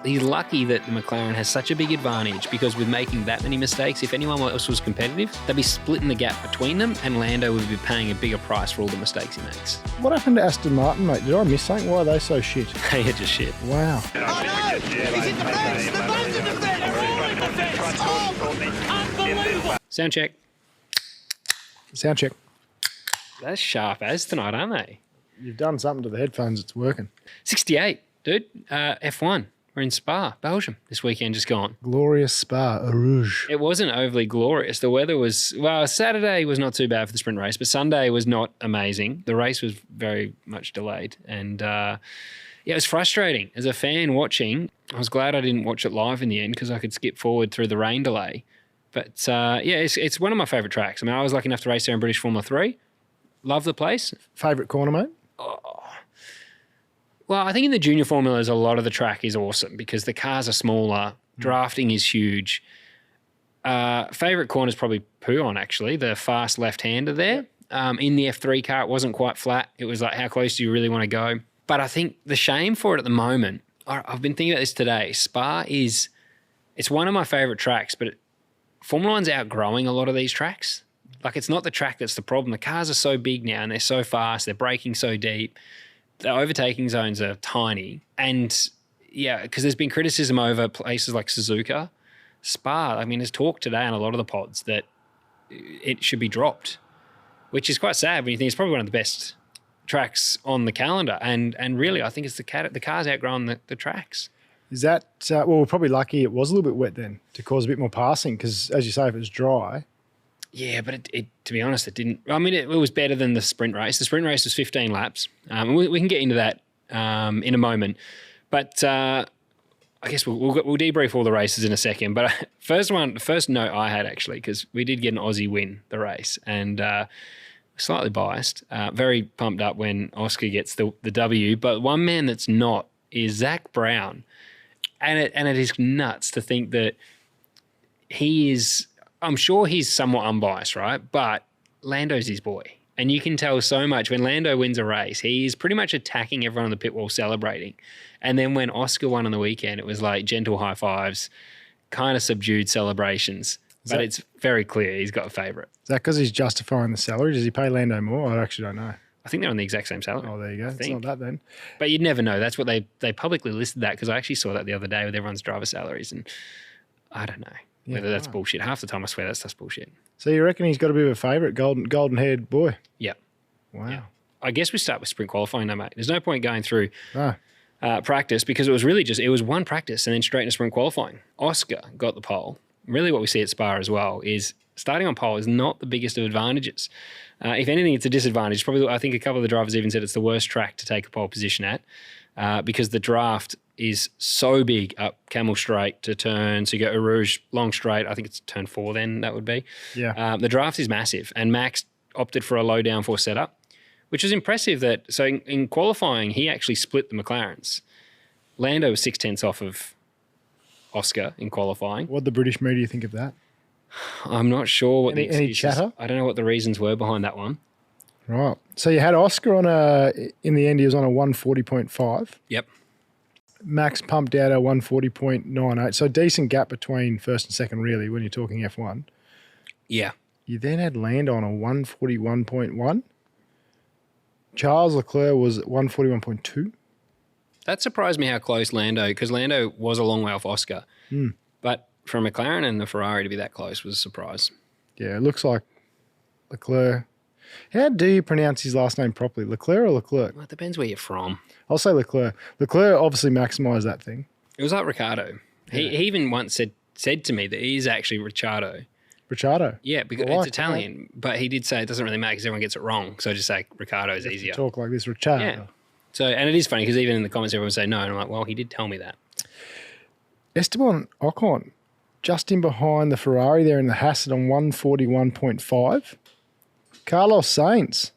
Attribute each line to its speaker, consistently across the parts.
Speaker 1: he's lucky that the McLaren has such a big advantage because with making that many mistakes, if anyone else was competitive, they'd be splitting the gap between them and Lando would be paying a bigger price for all the mistakes he makes.
Speaker 2: What happened to Aston Martin, mate? Did I miss something? Why are they so shit?
Speaker 1: They are just shit.
Speaker 2: Wow.
Speaker 3: Oh no! He's in the fence! The man's in the fence! They're all in the fence! Oh, unbelievable!
Speaker 1: Sound check.
Speaker 2: Sound check.
Speaker 1: That's sharp as tonight, aren't they?
Speaker 2: You've done something to the headphones. It's working.
Speaker 1: 68, dude. F1. We're in Spa, Belgium, this weekend just gone.
Speaker 2: Glorious Spa, Rouge.
Speaker 1: It wasn't overly glorious. The weather was, well, Saturday was not too bad for the sprint race, but Sunday was not amazing. The race was very much delayed. And yeah, it was frustrating. As a fan watching, I was glad I didn't watch it live in the end because I could skip forward through the rain delay. But yeah, it's one of my favourite tracks. I mean, I was lucky enough to race there in British Formula 3. Love the place.
Speaker 2: Favourite corner, mate?
Speaker 1: Well, I think in the junior formulas, a lot of the track is awesome because the cars are smaller, drafting is huge. Favourite corner is probably Pouillon, actually, the fast left-hander there. In the F3 car, it wasn't quite flat. It was like, how close do you really want to go? But I think the shame for it at the moment, I've been thinking about this today, Spa it's one of my favourite tracks, but Formula One's outgrowing a lot of these tracks. Like, it's not the track that's the problem. The cars are so big now and they're so fast, they're braking so deep. The overtaking zones are tiny. And yeah, because there's been criticism over places like Suzuka. Spa, I mean, there's talk today on a lot of the pods that it should be dropped, which is quite sad when you think it's probably one of the best tracks on the calendar. And really, I think it's the car's outgrown the tracks.
Speaker 2: Is that, well, we're probably lucky it was a little bit wet then to cause a bit more passing because, as you say, if it was dry.
Speaker 1: Yeah, but it to be honest, it didn't. I mean, it was better than the sprint race. The sprint race was 15 laps. We can get into that in a moment. But I guess we'll debrief all the races in a second. But first note I had, actually, because we did get an Aussie win the race and slightly biased, very pumped up when Oscar gets the W. But one man that's not is Zach Brown. And it is nuts to think that he is... I'm sure he's somewhat unbiased, right? But Lando's his boy. And you can tell so much. When Lando wins a race, he's pretty much attacking everyone on the pit wall celebrating. And then when Oscar won on the weekend, it was like gentle high fives, kind of subdued celebrations. But it's very clear he's got a favourite.
Speaker 2: Is that because he's justifying the salary? Does he pay Lando more? I actually don't know.
Speaker 1: I think they're on the exact same salary.
Speaker 2: Oh, there you go. It's not that then.
Speaker 1: But you'd never know. That's what they publicly listed that because I actually saw that the other day with everyone's driver salaries. And I don't know. Whether that's bullshit. Half the time I swear that's bullshit.
Speaker 2: So you reckon he's got a bit of a favourite, golden-haired boy?
Speaker 1: Yeah.
Speaker 2: Wow.
Speaker 1: Yeah. I guess we start with sprint qualifying now, mate. There's no point going through practice because it was one practice and then straight into sprint qualifying. Oscar got the pole. Really what we see at Spa as well is starting on pole is not the biggest of advantages. If anything, it's a disadvantage. Probably, I think a couple of the drivers even said it's the worst track to take a pole position at because the draft is so big up Camel Straight to turn. So you go Eau Rouge, long straight. I think it's turn 4 then that would be.
Speaker 2: Yeah.
Speaker 1: The draft is massive and Max opted for a low downforce setup, which was impressive so in qualifying, he actually split the McLarens. Lando was 0.6 off of Oscar in qualifying.
Speaker 2: What did the British media think of that?
Speaker 1: I'm not sure what
Speaker 2: any chatter?
Speaker 1: I don't know what the reasons were behind that one.
Speaker 2: Right. So you had Oscar in the end, he was on a 140.5.
Speaker 1: Yep.
Speaker 2: Max pumped out a 140.98. So decent gap between first and second, really, when you're talking F1.
Speaker 1: Yeah.
Speaker 2: You then had Lando on a 141.1. Charles Leclerc was 141.2.
Speaker 1: That surprised me how close because Lando was a long way off Oscar. But for McLaren and the Ferrari to be that close was a surprise.
Speaker 2: Yeah, it looks like Leclerc. How do you pronounce his last name properly? Leclerc or Leclerc?
Speaker 1: Well, it depends where you're from.
Speaker 2: I'll say Leclerc. Leclerc obviously maximised that thing.
Speaker 1: It was like Ricciardo. Yeah. He even once said to me that he is actually Ricciardo.
Speaker 2: Ricciardo?
Speaker 1: Yeah, because it's Italian. But he did say it doesn't really matter because everyone gets it wrong. So just say Ricciardo is easier.
Speaker 2: Talk like this, Ricciardo.
Speaker 1: Yeah. So, and it is funny because even in the comments everyone say no. And I'm like, well, he did tell me that.
Speaker 2: Esteban Ocon, just in behind the Ferrari there in the Haas on 141.5. Carlos Sainz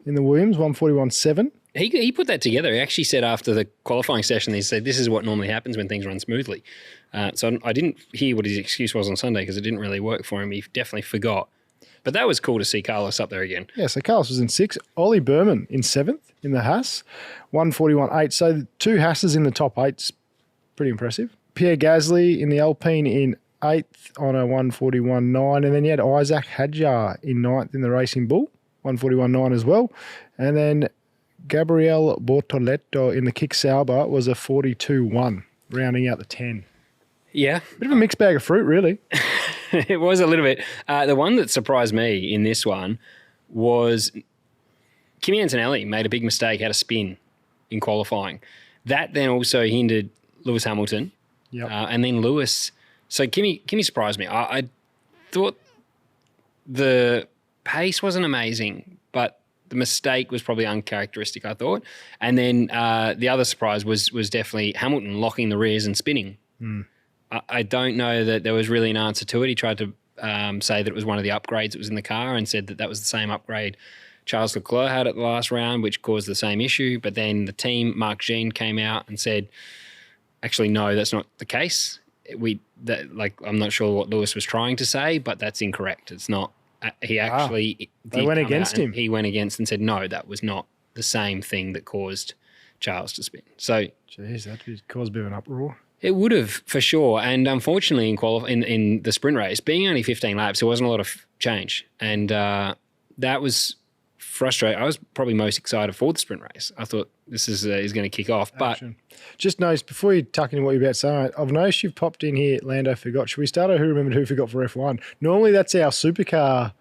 Speaker 2: in the Williams, 141.7.
Speaker 1: He put that together. He actually said after the qualifying session, he said, this is what normally happens when things run smoothly. So I didn't hear what his excuse was on Sunday because it didn't really work for him. He definitely forgot. But that was cool to see Carlos up there again.
Speaker 2: Yeah, so Carlos was in 6th. Ollie Berman in 7th in the Haas, 141.8. So 2 Haas's in the top 8's Pretty impressive. Pierre Gasly in the Alpine in 8th on a 141.9. And then you had Isaac Hadjar in 9th in the Racing Bull, 141.9 as well. And then Gabriel Bortoletto in the Kick Sauber was a 42.1, rounding out the 10.
Speaker 1: Yeah.
Speaker 2: Bit of a mixed bag of fruit, really.
Speaker 1: It was a little bit. The one that surprised me in this one was Kimi Antonelli made a big mistake, had a spin in qualifying. That then also hindered Lewis Hamilton.
Speaker 2: Yep.
Speaker 1: And then Lewis. So Kimi surprised me. I thought the pace wasn't amazing, but the mistake was probably uncharacteristic, I thought. And then the other surprise was definitely Hamilton locking the rears and spinning. I don't know that there was really an answer to it. He tried to say that it was one of the upgrades that was in the car and said that that was the same upgrade Charles Leclerc had at the last round, which caused the same issue. But then the team, Mark Jean, came out and said, actually, no, that's not the case. I'm not sure what Lewis was trying to say, but that's incorrect. It's not. He actually
Speaker 2: they went against him.
Speaker 1: He went against and said, no, that was not the same thing that caused Charles to spin. So,
Speaker 2: jeez, that would cause a bit of an uproar.
Speaker 1: It would have, for sure. And unfortunately, in the sprint race, being only 15 laps, there wasn't a lot of change. And that was frustrating. I was probably most excited for the sprint race. I thought this is going to kick off.
Speaker 2: Action. But just notice, before you tuck into what you're about to say, I've noticed you've popped in here, Lando forgot. Should we start at Who Remembered Who Forgot for F1? Normally that's our supercar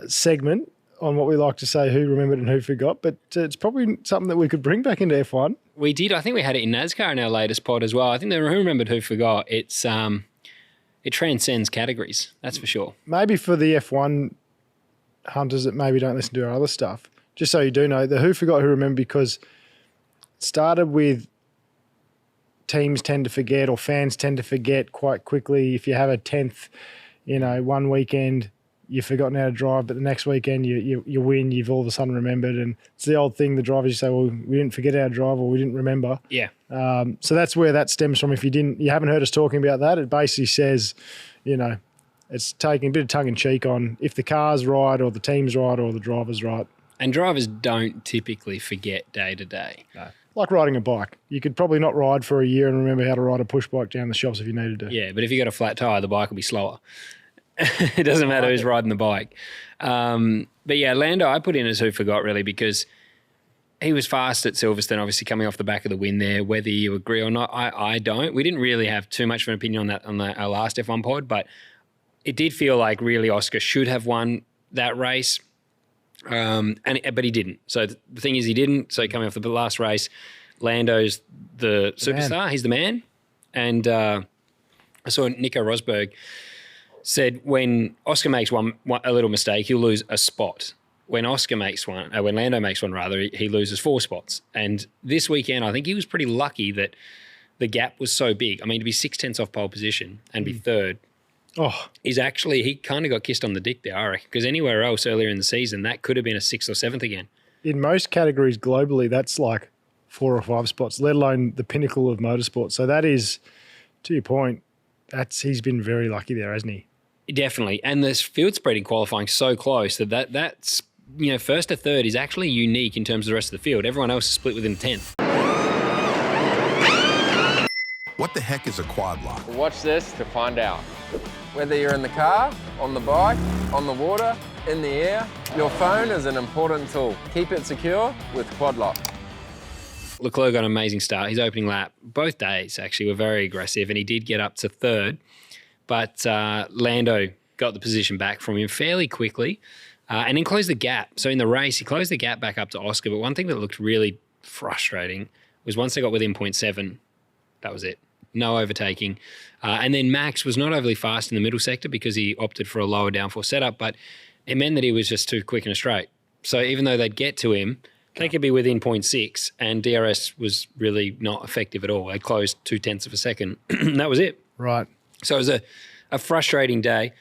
Speaker 2: segment on what we like to say, who remembered and who forgot. But it's probably something that we could bring back into F1.
Speaker 1: We did. I think we had it in NASCAR in our latest pod as well. I think the Who Remembered Who Forgot, it transcends categories, that's for sure.
Speaker 2: Maybe for the F1 hunters that maybe don't listen to our other stuff, just so you do know, the Who Forgot, Who Remembered, because it started with teams tend to forget or fans tend to forget quite quickly. If you have a 10th, one weekend, you've forgotten how to drive, but the next weekend you win, you've all of a sudden remembered. And it's the old thing, the drivers say, well, we didn't forget how to drive or we didn't remember.
Speaker 1: Yeah.
Speaker 2: So that's where that stems from. If you haven't heard us talking about that, it basically says, it's taking a bit of tongue-in-cheek on if the car's right or the team's right or the driver's right.
Speaker 1: And drivers don't typically forget day to day.
Speaker 2: No. Like riding a bike. You could probably not ride for a year and remember how to ride a push bike down the shops if you needed to.
Speaker 1: Yeah, but if you got a flat tyre, the bike will be slower. It doesn't matter who's riding the bike. But yeah, Lando I put in as who forgot really because he was fast at Silverstone, obviously coming off the back of the win there. Whether you agree or not, I don't. We didn't really have too much of an opinion on that on our last F1 pod, but it did feel like really Oscar should have won that race, but he didn't. So the thing is he didn't. So coming off the last race, Lando's the superstar. Man. He's the man. And I saw Nico Rosberg said when Oscar makes a little mistake, he'll lose a spot. When Lando makes one rather, he loses 4 spots. And this weekend, I think he was pretty lucky that the gap was so big. I mean, to be 6/10 off pole position and be third, he kind of got kissed on the dick there, I reckon, because anywhere else earlier in the season, that could have been a 6th or 7th again.
Speaker 2: In most categories globally, that's like 4 or 5 spots, let alone the pinnacle of motorsport. So that is, to your point, he's been very lucky there, hasn't he?
Speaker 1: Definitely. And this field spread in qualifying so close that's first to third is actually unique in terms of the rest of the field. Everyone else is split within 10th.
Speaker 4: What the heck is a quad lock?
Speaker 5: Watch this to find out. Whether you're in the car, on the bike, on the water, in the air, your phone is an important tool. Keep it secure with Quad Lock.
Speaker 1: Leclerc got an amazing start. His opening lap, both days actually, were very aggressive, and he did get up to third. But Lando got the position back from him fairly quickly and then closed the gap. So in the race, he closed the gap back up to Oscar. But one thing that looked really frustrating was once they got within 0.7, that was it. No overtaking. And then Max was not overly fast in the middle sector because he opted for a lower downforce setup, but it meant that he was just too quick in a straight. So even though they'd get to him, they could be within 0.6, and DRS was really not effective at all. They closed 0.2 of a second. That was it.
Speaker 2: Right.
Speaker 1: So it was a frustrating day.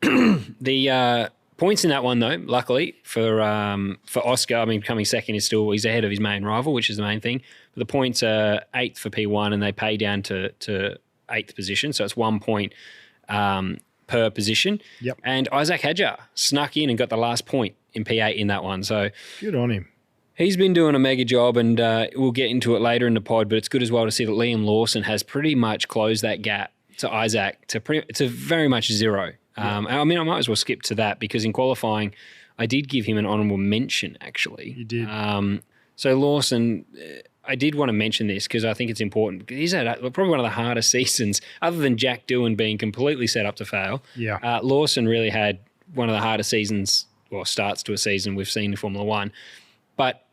Speaker 1: The points in that one, though, luckily for Oscar, I mean, coming second he's ahead of his main rival, which is the main thing. But the points are 8th for P1, and they pay down to 8th position. So it's 1 point per position.
Speaker 2: Yep.
Speaker 1: And Isaac Hadjar snuck in and got the last point in P8 in that one. So
Speaker 2: good on him.
Speaker 1: He's been doing a mega job, and we'll get into it later in the pod, but it's good as well to see that Liam Lawson has pretty much closed that gap to Isaac to very much zero. I mean, I might as well skip to that because in qualifying, I did give him an honourable mention, actually.
Speaker 2: You did.
Speaker 1: So Lawson, I did want to mention this because I think it's important. He's had probably one of the hardest seasons, other than Jack Doohan being completely set up to fail.
Speaker 2: Yeah.
Speaker 1: Lawson really had one of the hardest seasons, or starts to a season we've seen in Formula One. But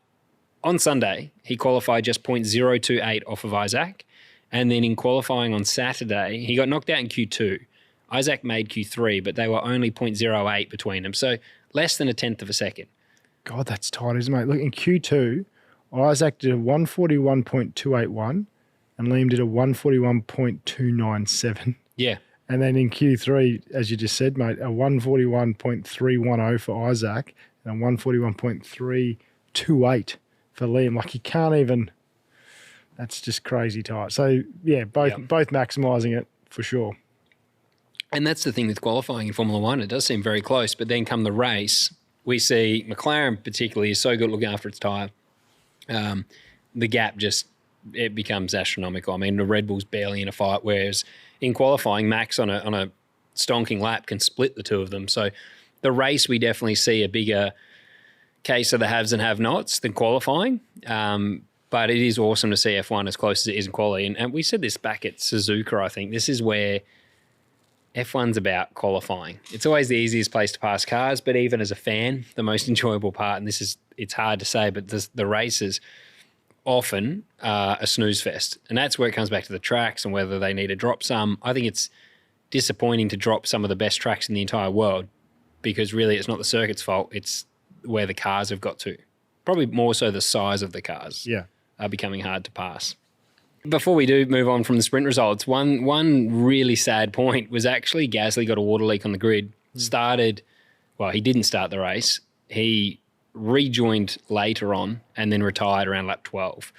Speaker 1: on Sunday, he qualified just 0.028 off of Isaac. And then in qualifying on Saturday, he got knocked out in Q2. Isaac made Q3, but they were only 0.08 between them. So less than a tenth of a second.
Speaker 2: God, that's tight, isn't it, mate? Look, in Q2, Isaac did a 141.281 and Liam did a 141.297.
Speaker 1: Yeah.
Speaker 2: And then in Q3, as you just said, mate, a 141.310 for Isaac and a 141.328 for Liam. Like, you can't even... That's just crazy tight. So, yeah, both maximising it for sure.
Speaker 1: And that's the thing with qualifying in Formula One. It does seem very close, but then come the race, we see McLaren particularly is so good looking after its tyre. The gap it becomes astronomical. I mean, the Red Bull's barely in a fight, whereas in qualifying, Max on a stonking lap can split the two of them. So the race, we definitely see a bigger case of the haves and have-nots than qualifying. But it is awesome to see F1 as close as it is in quality. And we said this back at Suzuka, I think. This is where F1's about qualifying. It's always the easiest place to pass cars, but even as a fan, the most enjoyable part, and it's hard to say, but the races often are a snooze fest. And that's where it comes back to the tracks and whether they need to drop some. I think it's disappointing to drop some of the best tracks in the entire world because really it's not the circuit's fault. It's where the cars have got to. Probably more so the size of the cars are becoming hard to pass. Before we do move on from the sprint results, one really sad point was actually Gasly got a water leak on the grid. He didn't start the race. He rejoined later on and then retired around lap 12.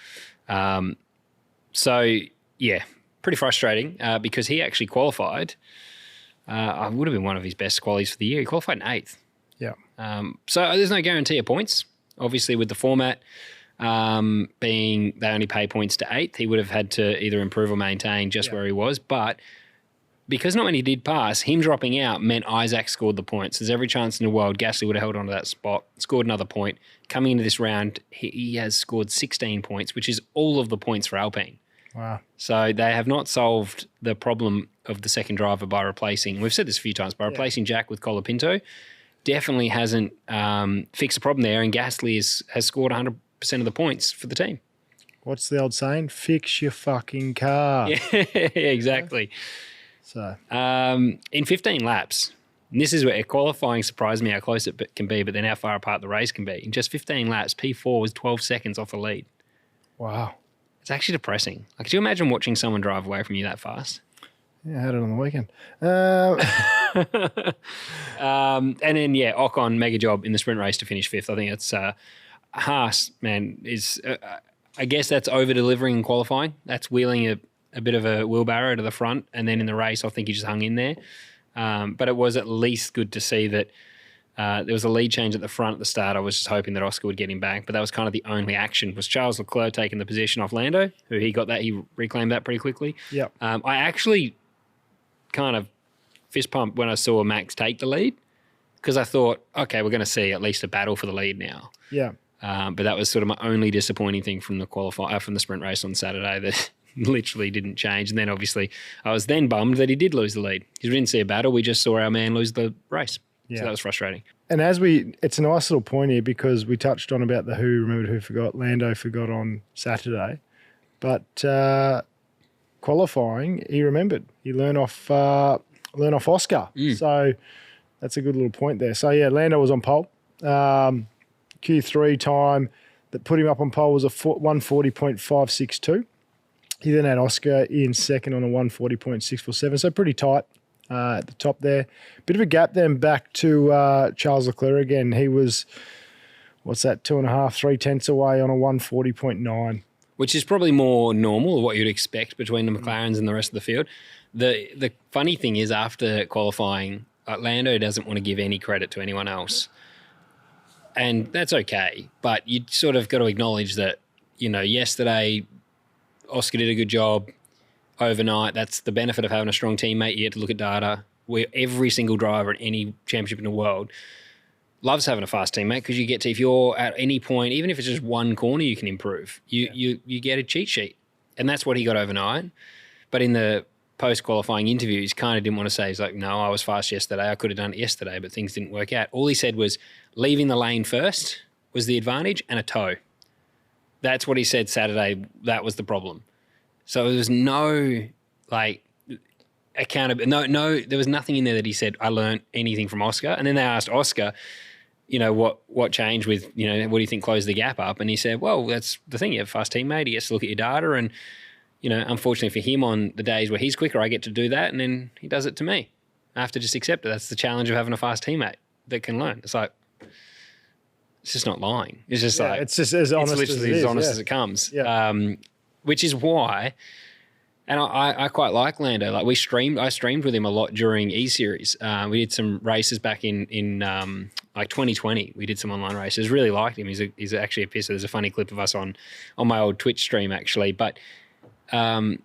Speaker 1: So, yeah, pretty frustrating because he actually qualified. I would have been one of his best qualities for the year. He qualified in 8th.
Speaker 2: Yeah.
Speaker 1: So there's no guarantee of points. Obviously, with the format being they only pay points to 8th, he would have had to either improve or maintain just where he was. But because not many did pass, him dropping out meant Isaac scored the points. There's every chance in the world Gasly would have held onto that spot, scored another point. Coming into this round, he has scored 16 points, which is all of the points for Alpine.
Speaker 2: Wow.
Speaker 1: So they have not solved the problem of the second driver by replacing, we've said this a few times, by replacing Jack with Colapinto. Definitely hasn't fixed the problem there, and Gasly has scored 100% of the points for the team.
Speaker 2: What's the old saying? Fix your fucking car.
Speaker 1: Yeah, exactly.
Speaker 2: So
Speaker 1: in 15 laps, and this is where qualifying surprised me how close it can be, but then how far apart the race can be. In just 15 laps, P4 was 12 seconds off the lead.
Speaker 2: Wow.
Speaker 1: It's actually depressing. Like, could you imagine watching someone drive away from you that fast?
Speaker 2: Yeah, I had it on the weekend.
Speaker 1: And then, Ocon, mega job in the sprint race to finish 5th. I think it's Haas, man, is I guess that's over-delivering in qualifying. That's wheeling a bit of a wheelbarrow to the front, and then in the race, I think he just hung in there. But it was at least good to see that there was a lead change at the front at the start. I was just hoping that Oscar would get him back, but that was kind of the only action. Was Charles Leclerc taking the position off Lando, who he reclaimed that pretty quickly.
Speaker 2: Yep.
Speaker 1: I actually kind of fist pumped when I saw Max take the lead because I thought, okay, we're going to see at least a battle for the lead now.
Speaker 2: Yeah.
Speaker 1: But that was sort of my only disappointing thing from from the sprint race on Saturday that literally didn't change. And then obviously I was then bummed that he did lose the lead. We didn't see a battle. We just saw our man lose the race.
Speaker 2: Yeah.
Speaker 1: So that was frustrating.
Speaker 2: And it's a nice little point here because we touched on about the who remembered who forgot. Lando forgot on Saturday. But qualifying, he remembered. He learned off Oscar. So that's a good little point there. So, yeah, Lando was on pole. Q3 time that put him up on pole was a 140.562. He then had Oscar in second on a 140.647. So pretty tight at the top there. Bit of a gap then back to Charles Leclerc again. He was, 2.5, 3 tenths away on a 140.9.
Speaker 1: Which is probably more normal, what you'd expect between the McLarens and the rest of the field. The funny thing is after qualifying, Lando doesn't want to give any credit to anyone else. And that's okay. But you sort of got to acknowledge that, yesterday Oscar did a good job overnight. That's the benefit of having a strong teammate. You get to look at data where every single driver at any championship in the world loves having a fast teammate because you get to, if you're at any point, even if it's just one corner, you can improve. You get a cheat sheet. And that's what he got overnight. But in the post-qualifying interviews, kind of didn't want to say, he's like, no, I was fast yesterday. I could have done it yesterday, but things didn't work out. All he said was leaving the lane first was the advantage and a toe. That's what he said Saturday. That was the problem. So there was no, accountability. No, there was nothing in there that he said, I learned anything from Oscar. And then they asked Oscar, what changed with, what do you think closed the gap up? And he said, well, that's the thing. You have a fast teammate. He gets to look at your data. And, unfortunately for him on the days where he's quicker, I get to do that. And then he does it to me. I have to just accept it. That's the challenge of having a fast teammate that can learn. It's like, it's just not lying. It's just
Speaker 2: it's just as honest
Speaker 1: it's literally as honest as it comes.
Speaker 2: Yeah.
Speaker 1: Which is why, and I quite like Lando. Like I streamed with him a lot during E-Series. We did some races back in 2020. We did some online races. Really liked him. He's actually a pisser. There's a funny clip of us on my old Twitch stream actually. But I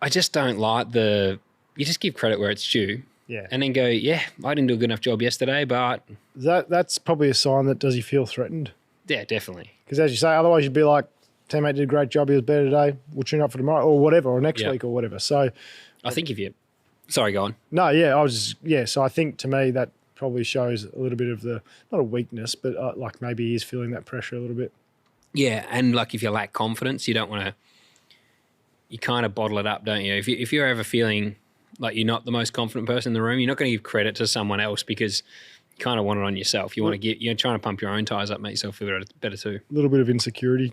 Speaker 1: just don't like you just give credit where it's due.
Speaker 2: Yeah.
Speaker 1: And then go, I didn't do a good enough job yesterday, but
Speaker 2: That's probably a sign that does he feel threatened?
Speaker 1: yeah, definitely.
Speaker 2: Because as you say, otherwise you'd be like, teammate did a great job, he was better today, we'll tune up for tomorrow or whatever, or next week or whatever. So
Speaker 1: I think sorry, go on.
Speaker 2: no, so I think to me that probably shows a little bit of not a weakness, but maybe he is feeling that pressure a little bit.
Speaker 1: Yeah, and if you lack confidence, you don't want to, you kind of bottle it up, don't you? If you're ever feeling like you're not the most confident person in the room, you're not going to give credit to someone else because you kind of want it on yourself. You're trying to pump your own tires up, make yourself feel better too.
Speaker 2: A little bit of insecurity.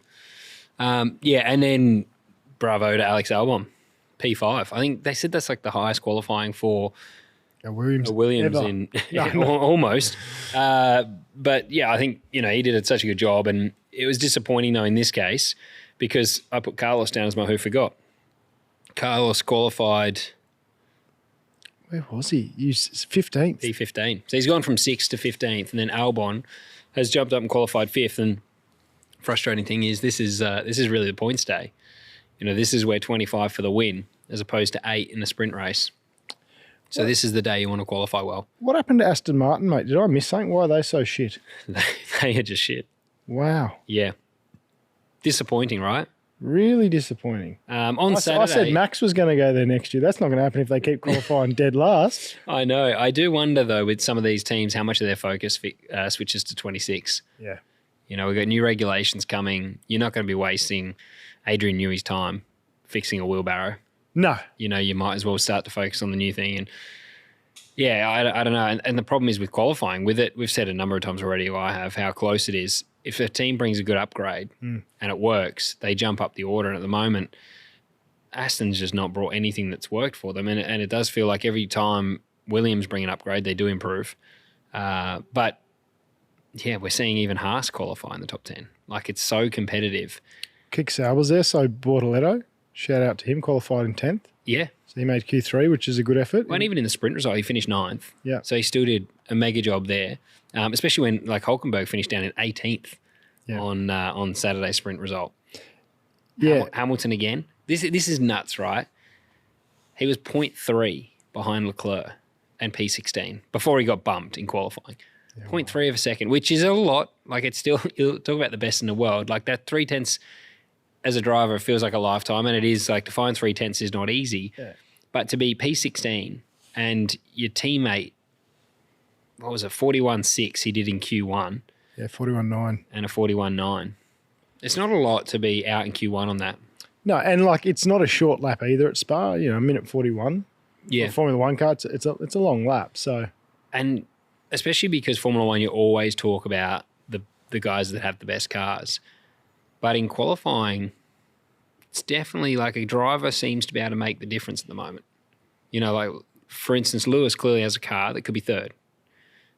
Speaker 1: And then bravo to Alex Albon, P5. I think they said that's the highest qualifying for
Speaker 2: A Williams
Speaker 1: ever. In almost. But yeah, I think, he did such a good job, and it was disappointing though in this case because I put Carlos down as my who forgot. Carlos qualified.
Speaker 2: Where was he? He was 15th.
Speaker 1: P15. So he's gone from 6th to 15th, and then Albon has jumped up and qualified 5th. And frustrating thing is this is really the points day. This is where 25 for the win as opposed to 8 in the sprint race. So this is the day you want to qualify well.
Speaker 2: What happened to Aston Martin, mate? Did I miss something? Why are they so shit?
Speaker 1: They are just shit.
Speaker 2: Wow.
Speaker 1: Yeah. Disappointing, right?
Speaker 2: Really disappointing.
Speaker 1: On Saturday,
Speaker 2: I said Max was going to go there next year. That's not going to happen if they keep qualifying dead last.
Speaker 1: I know. I do wonder, though, with some of these teams, how much of their focus switches to 26.
Speaker 2: Yeah.
Speaker 1: We've got new regulations coming. You're not going to be wasting Adrian Newey's time fixing a wheelbarrow.
Speaker 2: No.
Speaker 1: You might as well start to focus on the new thing. And yeah, I don't know. And the problem is with qualifying with it, we've said a number of times already, or I have, how close it is. If a team brings a good upgrade and it works, they jump up the order. And at the moment, Aston's just not brought anything that's worked for them. And it does feel like every time Williams bring an upgrade, they do improve. But yeah, we're seeing even Haas qualify in the top 10. It's so competitive.
Speaker 2: Kick Sauber's there, so Bortoletto, shout out to him, qualified in 10th.
Speaker 1: Yeah.
Speaker 2: So he made Q3, which is a good effort.
Speaker 1: And even in the sprint result, he finished 9th.
Speaker 2: Yeah.
Speaker 1: So he still did a mega job there, especially when Hulkenberg finished down in 18th on Saturday's sprint result.
Speaker 2: Yeah.
Speaker 1: Hamilton again. This is nuts, right? He was 0.3 behind Leclerc and P16 before he got bumped in qualifying. 0.3 of a second, which is a lot. It's still, you'll talk about the best in the world. That 0.3 as a driver feels like a lifetime, and it is. To find 0.3 is not easy. Yeah. But to be P16 and your teammate, what was it, 41.6 he did in Q1.
Speaker 2: Yeah, 41.9.
Speaker 1: And a 41.9. It's not a lot to be out in Q1 on that.
Speaker 2: No, and it's not a short lap either at Spa, a minute 41.
Speaker 1: Yeah.
Speaker 2: For Formula One car, it's a long lap. So,
Speaker 1: and especially because Formula One, you always talk about the guys that have the best cars. But in qualifying, it's definitely a driver seems to be able to make the difference at the moment. For instance, Lewis clearly has a car that could be third,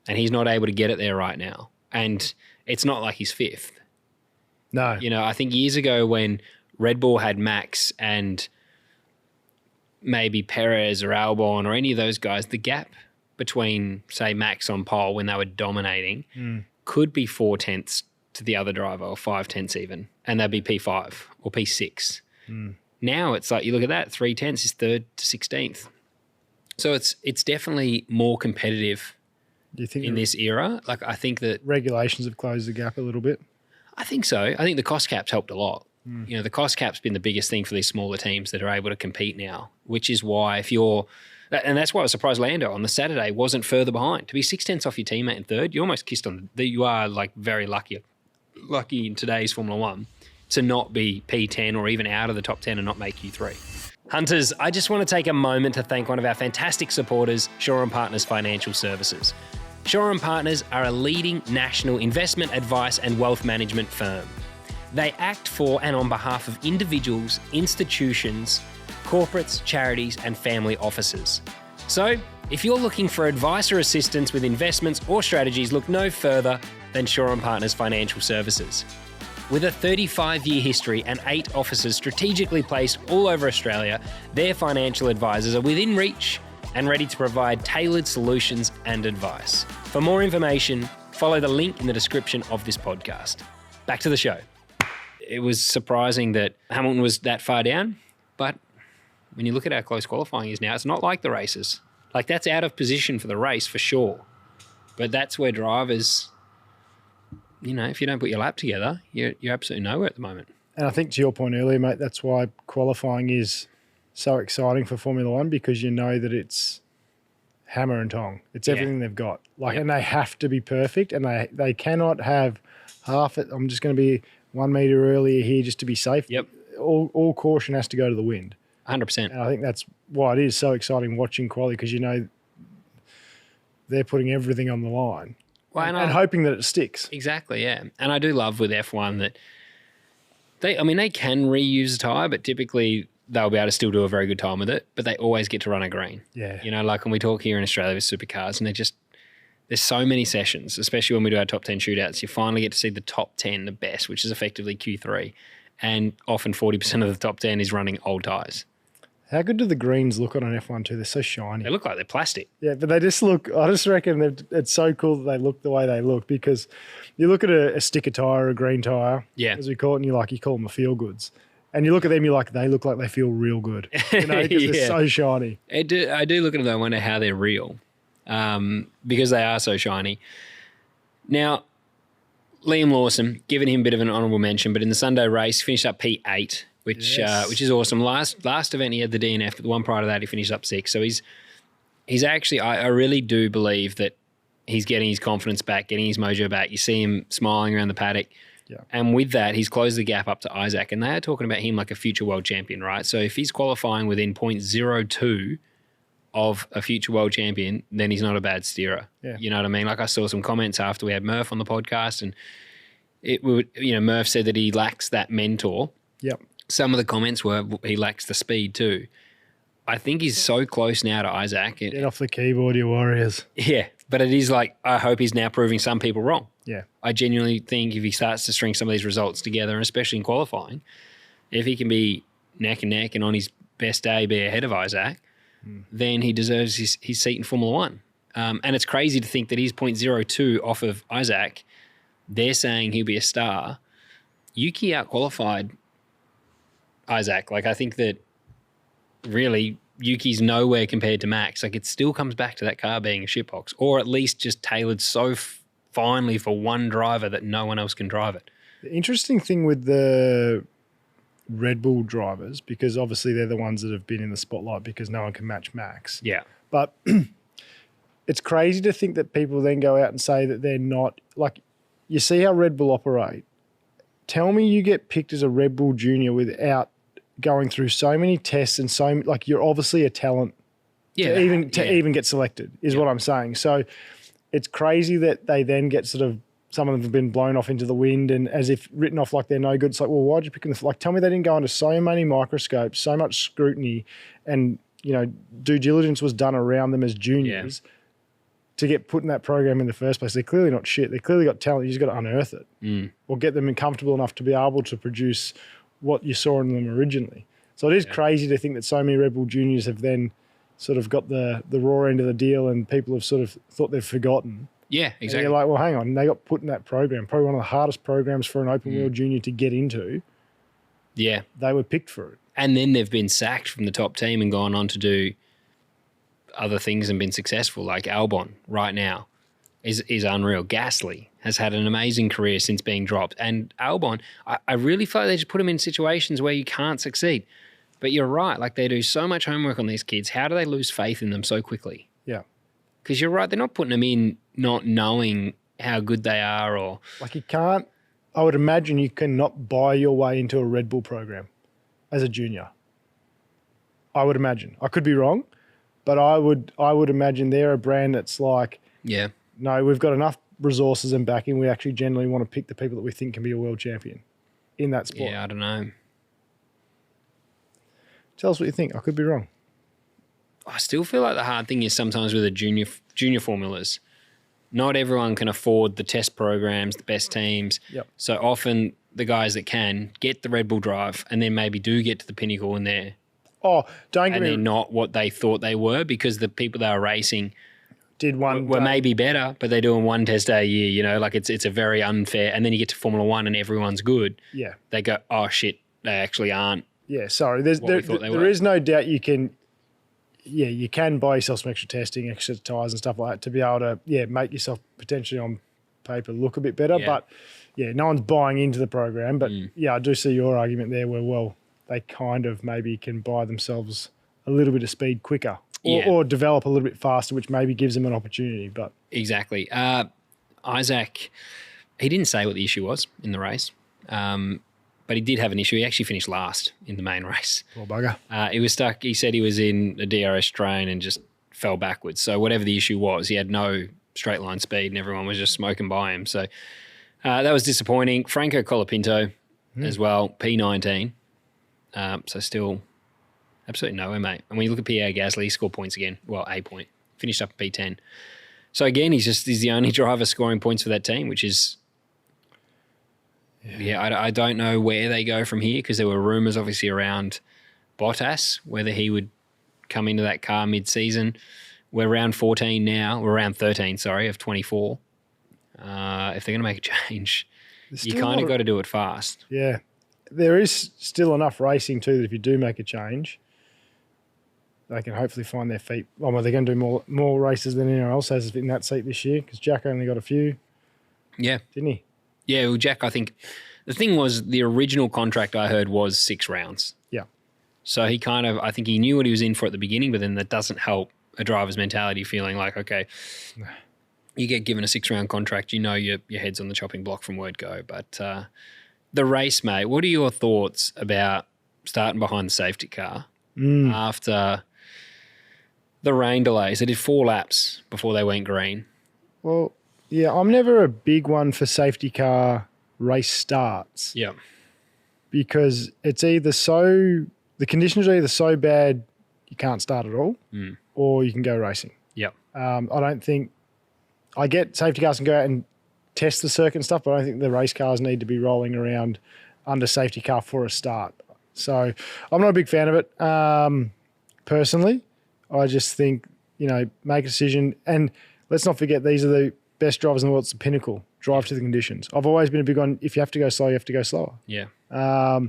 Speaker 1: and he's not able to get it there right now. And it's not like he's fifth.
Speaker 2: No.
Speaker 1: I think years ago when Red Bull had Max and maybe Perez or Albon or any of those guys, the gap between, say, Max on pole when they were dominating could be 4/10 to the other driver or 5/10 even, and they'd be P5 or P6. Now it's like you look at that, 3/10 is 3rd to 16th. So it's definitely more competitive
Speaker 2: Do you think
Speaker 1: in this era. Like I think that
Speaker 2: regulations have closed the gap a little bit?
Speaker 1: I think so. I think the cost cap's helped a lot. You know, the cost cap's been the biggest thing for these smaller teams that are able to compete now, which is why and that's why I was surprised Lando on the Saturday wasn't further behind. To be 6/10 off your teammate in 3rd, you almost kissed on you are like very lucky in today's Formula One to not be P10 or even out of the top 10 and not make Q3. Hunters, I just want to take a moment to thank one of our fantastic supporters, Shaw & Partners Financial Services. Shaw & Partners are a leading national investment advice and wealth management firm. They act for and on behalf of individuals, institutions, corporates, charities, and family offices. So, if you're looking for advice or assistance with investments or strategies, look no further than Shaw & Partners Financial Services. With a 35-year history and 8 offices strategically placed all over Australia, their financial advisors are within reach and ready to provide tailored solutions and advice. For more information, follow the link in the description of this podcast. Back to the show. It was surprising that Hamilton was that far down, but when you look at how close qualifying is now, it's not like the races. Like that's out of position for the race for sure. But that's where drivers, you know, if you don't put your lap together, you're absolutely nowhere at the moment.
Speaker 2: And I think to your point earlier, mate, that's why qualifying is so exciting for Formula One, because you know that it's hammer and tong. It's everything they've got. Like, and they have to be perfect, and they cannot have half it. I'm just going to be 1 metre earlier here just to be safe.
Speaker 1: Yep.
Speaker 2: All caution has to go to the wind.
Speaker 1: 100%.
Speaker 2: And I think that's why it is so exciting watching quali, because you know they're putting everything on the line.
Speaker 1: Well,
Speaker 2: and hoping that it sticks.
Speaker 1: Exactly, yeah. And I do love with F1 that they can reuse a tyre, but typically they'll be able to still do a very good time with it, but they always get to run a green.
Speaker 2: Yeah.
Speaker 1: You know, like when we talk here in Australia with supercars, and there's so many sessions, especially when we do our top 10 shootouts, you finally get to see the top 10, the best, which is effectively Q3. And often 40% of the top 10 is running old tyres.
Speaker 2: How good do the greens look on an F1 too? They're so shiny.
Speaker 1: They look like they're plastic.
Speaker 2: Yeah, but they just look, I just reckon it's so cool that they look the way they look, because you look at a sticker tyre, a green tyre, as we call it, and you call them the feel goods. And you look at them, you're like, they look like they feel real good. You know, because they're so shiny.
Speaker 1: I do look at them, I wonder how they're real, because they are so shiny. Now, Liam Lawson, giving him a bit of an honourable mention, but in the Sunday race, finished up P8, which is awesome. Last event he had the DNF, but the one prior to that he finished up 6th. So he's actually, I really do believe that he's getting his confidence back, getting his mojo back. You see him smiling around the paddock.
Speaker 2: Yeah.
Speaker 1: And with that, he's closed the gap up to Isaac, and they are talking about him like a future world champion, right? So if he's qualifying within 0.02 of a future world champion, then he's not a bad steerer.
Speaker 2: Yeah.
Speaker 1: You know what I mean? Like I saw some comments after we had Murph on the podcast, and Murph said that he lacks that mentor.
Speaker 2: Yep.
Speaker 1: Some of the comments were he lacks the speed too. I think he's so close now to Isaac.
Speaker 2: Get off the keyboard, you Warriors.
Speaker 1: Yeah, but it is like, I hope he's now proving some people wrong.
Speaker 2: Yeah.
Speaker 1: I genuinely think if he starts to string some of these results together, and especially in qualifying, if he can be neck and neck and on his best day be ahead of Isaac, then he deserves his seat in Formula One. And it's crazy to think that he's 0.02 off of Isaac. They're saying he'll be a star. Yuki out-qualified Isaac. Like, I think that really Yuki's nowhere compared to Max. Like, it still comes back to that car being a shitbox, or at least just tailored so finely for one driver that no one else can drive it.
Speaker 2: The interesting thing with the Red Bull drivers, because obviously they're the ones that have been in the spotlight because no one can match Max.
Speaker 1: Yeah.
Speaker 2: But it's crazy to think that people then go out and say that they're not, like, you see how Red Bull operate. Tell me you get picked as a Red Bull junior without going through so many tests and like, you're obviously a talent to even get selected is what I'm saying. So it's crazy that they then get sort of, some of them have been blown off into the wind and as if written off like they're no good. It's like, well, why'd you pick them? Like, tell me they didn't go under so many microscopes, so much scrutiny, and, due diligence was done around them as juniors to get put in that program in the first place. They're clearly not shit. They clearly got talent. You just got to unearth it or get them comfortable enough to be able to produce what you saw in them originally. So it is crazy to think that so many Red Bull juniors have then sort of got the raw end of the deal and people have sort of thought they've forgotten.
Speaker 1: Yeah,
Speaker 2: And
Speaker 1: exactly.
Speaker 2: you're like, well, hang on. They got put in that program, probably one of the hardest programs for an open wheel junior to get into.
Speaker 1: Yeah.
Speaker 2: They were picked for it.
Speaker 1: And then they've been sacked from the top team and gone on to do other things and been successful, like Albon right now is unreal. Gasly has had an amazing career since being dropped. And Albon, I really feel like they just put him in situations where you can't succeed. But you're right, like they do so much homework on these kids. How do they lose faith in them so quickly?
Speaker 2: Yeah.
Speaker 1: Because you're right, they're not putting them in not knowing how good they are or...
Speaker 2: Like you can't, I would imagine you cannot buy your way into a Red Bull program as a junior. I would imagine. I could be wrong, but I would imagine they're a brand that's like,
Speaker 1: Yeah.
Speaker 2: no, we've got enough resources and backing. We actually generally want to pick the people that we think can be a world champion in that sport.
Speaker 1: Yeah, I don't know.
Speaker 2: Tell us what you think. I could be wrong.
Speaker 1: I still feel like the hard thing is sometimes with the junior formulas, not everyone can afford the test programs, the best teams.
Speaker 2: Yep.
Speaker 1: So often the guys that can get the Red Bull drive and then maybe do get to the pinnacle and they're not what they thought they were because the people they were racing were maybe better, but they're doing one test day a year, you know, like it's a very unfair. And then you get to Formula One and everyone's good.
Speaker 2: Yeah.
Speaker 1: They go, oh shit, they actually aren't.
Speaker 2: Yeah, sorry. There is no doubt you can buy yourself some extra testing, extra tyres and stuff like that to be able to, make yourself potentially on paper look a bit better.
Speaker 1: Yeah.
Speaker 2: But, no one's buying into the program. But, I do see your argument there where, well, they kind of maybe can buy themselves a little bit of speed quicker or develop a little bit faster, which maybe gives them an opportunity. But
Speaker 1: exactly. Isaac, he didn't say what the issue was in the race. But he did have an issue. He actually finished last in the main race.
Speaker 2: poor bugger.
Speaker 1: He was stuck. He said he was in a DRS train and just fell backwards. So whatever the issue was, he had no straight line speed and everyone was just smoking by him. So that was disappointing. Franco Colapinto as well, P19. So still absolutely nowhere, mate. And when you look at Pierre Gasly, he scored points again. Well, a point. Finished up at P10. So again, he's the only driver scoring points for that team, which is... Yeah, I don't know where they go from here because there were rumours obviously around Bottas, whether he would come into that car mid-season. We're around 14 now. We're around 13, sorry, of 24. If they're going to make a change, you kind of got to do it fast.
Speaker 2: Yeah. There is still enough racing too that if you do make a change, they can hopefully find their feet. Well, they're going to do more races than anyone else has in that seat this year because Jack only got a few.
Speaker 1: Yeah.
Speaker 2: Didn't he?
Speaker 1: Yeah, well, Jack, I think the thing was the original contract I heard was 6 rounds.
Speaker 2: Yeah.
Speaker 1: So he I think he knew what he was in for at the beginning, but then that doesn't help a driver's mentality feeling like, okay, you get given a 6-round contract, you know your head's on the chopping block from word go. But the race, mate, what are your thoughts about starting behind the safety car after the rain delays? They did 4 laps before they went green.
Speaker 2: Well... Yeah, I'm never a big one for safety car race starts.
Speaker 1: Yeah.
Speaker 2: Because it's the conditions are either so bad you can't start at all or you can go racing.
Speaker 1: Yeah.
Speaker 2: I don't think, I get safety cars can go out and test the circuit and stuff, but I don't think the race cars need to be rolling around under safety car for a start. So I'm not a big fan of it personally. I just think, make a decision. And let's not forget, these are the best drivers in the world. It's the pinnacle. Drive to the conditions. I've always been a big one. If you have to go slow, you have to go slower.
Speaker 1: Yeah.
Speaker 2: I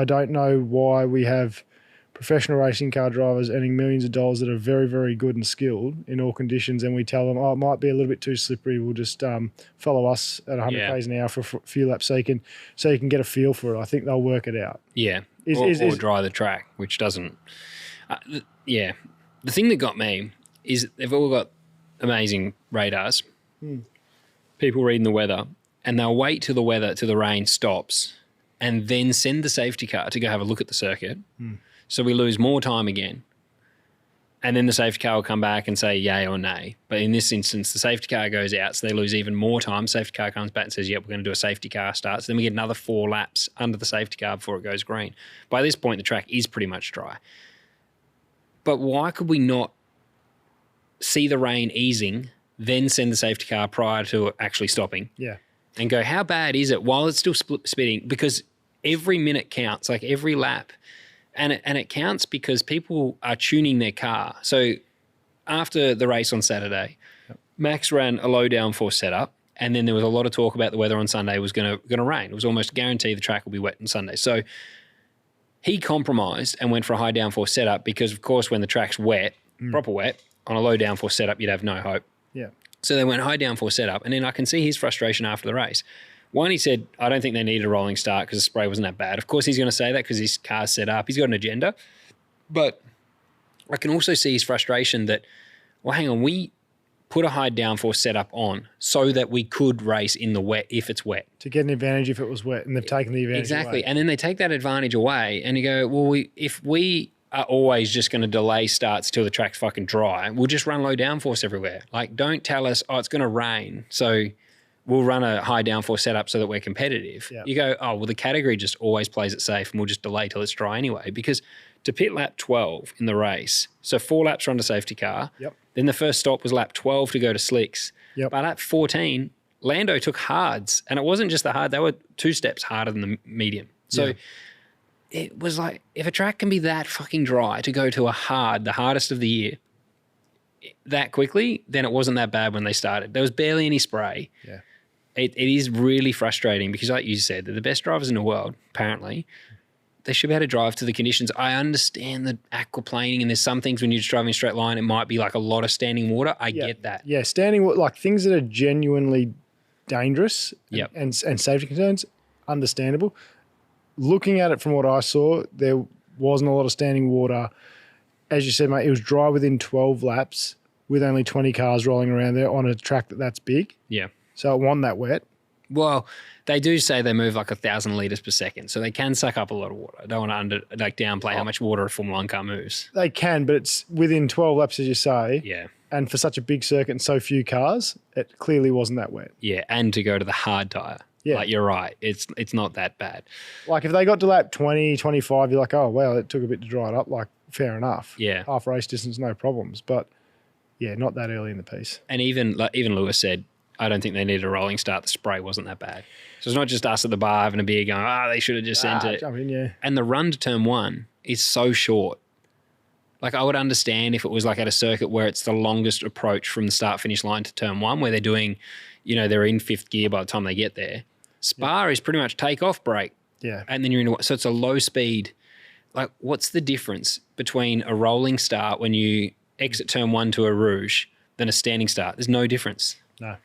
Speaker 2: don't know why we have professional racing car drivers earning millions of dollars that are very, very good and skilled in all conditions, and we tell them, it might be a little bit too slippery. We'll just follow us at 100 k's an hour for a few laps so you can get a feel for it. I think they'll work it out.
Speaker 1: Yeah. Or dry the track, which doesn't. The thing that got me is they've all got amazing radars, people reading the weather, and they'll wait till the rain stops and then send the safety car to go have a look at the circuit. So we lose more time again. And then the safety car will come back and say yay or nay. But in this instance, the safety car goes out, so they lose even more time. Safety car comes back and says, yep, we're going to do a safety car start. So then we get another 4 laps under the safety car before it goes green. By this point, the track is pretty much dry. But why could we not see the rain easing, then send the safety car prior to actually stopping?
Speaker 2: Yeah.
Speaker 1: And go, how bad is it while it's still speeding? Because every minute counts, like every lap. And it counts because people are tuning their car. So after the race on Saturday, Max ran a low downforce setup, and then there was a lot of talk about the weather on Sunday was going to rain. It was almost a guarantee the track will be wet on Sunday. So he compromised and went for a high downforce setup because, of course, when the track's wet, proper wet, on a low downforce setup, you'd have no hope.
Speaker 2: Yeah.
Speaker 1: So they went high downforce setup, and then I can see his frustration after the race. One, he said, I don't think they needed a rolling start because the spray wasn't that bad. Of course, he's going to say that because his car's set up. He's got an agenda. But I can also see his frustration that, well, hang on, we put a high downforce setup on so that we could race in the wet if it's wet.
Speaker 2: To get an advantage if it was wet, and they've taken the advantage
Speaker 1: Exactly.
Speaker 2: away.
Speaker 1: And then they take that advantage away and you go, well, if we are always just going to delay starts till the track's fucking dry, we'll just run low downforce everywhere. Like, don't tell us, oh, it's going to rain, so we'll run a high downforce setup so that we're competitive.
Speaker 2: Yep.
Speaker 1: You go, oh, well, the category just always plays it safe and we'll just delay till it's dry anyway. Because to pit lap 12 in the race, so 4 laps are on the safety car.
Speaker 2: Yep.
Speaker 1: Then the first stop was lap 12 to go to slicks.
Speaker 2: Yep.
Speaker 1: By lap 14, Lando took hards, and it wasn't just the hard, they were 2 steps harder than the medium. So it was like, if a track can be that fucking dry to go to a hard, the hardest of the year, that quickly, then it wasn't that bad when they started. There was barely any spray.
Speaker 2: Yeah.
Speaker 1: It is really frustrating because, like you said, they're the best drivers in the world, apparently. They should be able to drive to the conditions. I understand the aquaplaning, and there's some things when you're just driving a straight line, it might be like a lot of standing water. I get that.
Speaker 2: Yeah, standing, like things that are genuinely dangerous and safety concerns, understandable. Looking at it from what I saw, there wasn't a lot of standing water. As you said, mate, it was dry within 12 laps with only 20 cars rolling around there on a track that's big.
Speaker 1: Yeah.
Speaker 2: So it wasn't that wet.
Speaker 1: Well, they do say they move like 1,000 litres per second, so they can suck up a lot of water. I don't want to downplay how much water a Formula 1 car moves.
Speaker 2: They can, but it's within 12 laps, as you say.
Speaker 1: Yeah.
Speaker 2: And for such a big circuit and so few cars, it clearly wasn't that wet.
Speaker 1: Yeah, and to go to the hard tyre.
Speaker 2: Yeah.
Speaker 1: Like, you're right. It's not that bad.
Speaker 2: Like if they got to lap 20, 25, you're like, oh, well, it took a bit to dry it up. Like, fair enough.
Speaker 1: Yeah.
Speaker 2: Half race distance, no problems. But, yeah, not that early in the piece.
Speaker 1: And even Lewis said, I don't think they needed a rolling start. The spray wasn't that bad. So it's not just us at the bar having a beer going, they should have just sent it.
Speaker 2: Jump in, yeah.
Speaker 1: And the run to turn 1 is so short. Like, I would understand if it was like at a circuit where it's the longest approach from the start-finish line to turn 1, where they're doing, they're in 5th gear by the time they get there. Spa is pretty much take-off brake.
Speaker 2: Yeah.
Speaker 1: And then so it's a low speed. Like, what's the difference between a rolling start when you exit turn 1 to a rouge than a standing start? There's no difference.
Speaker 2: No.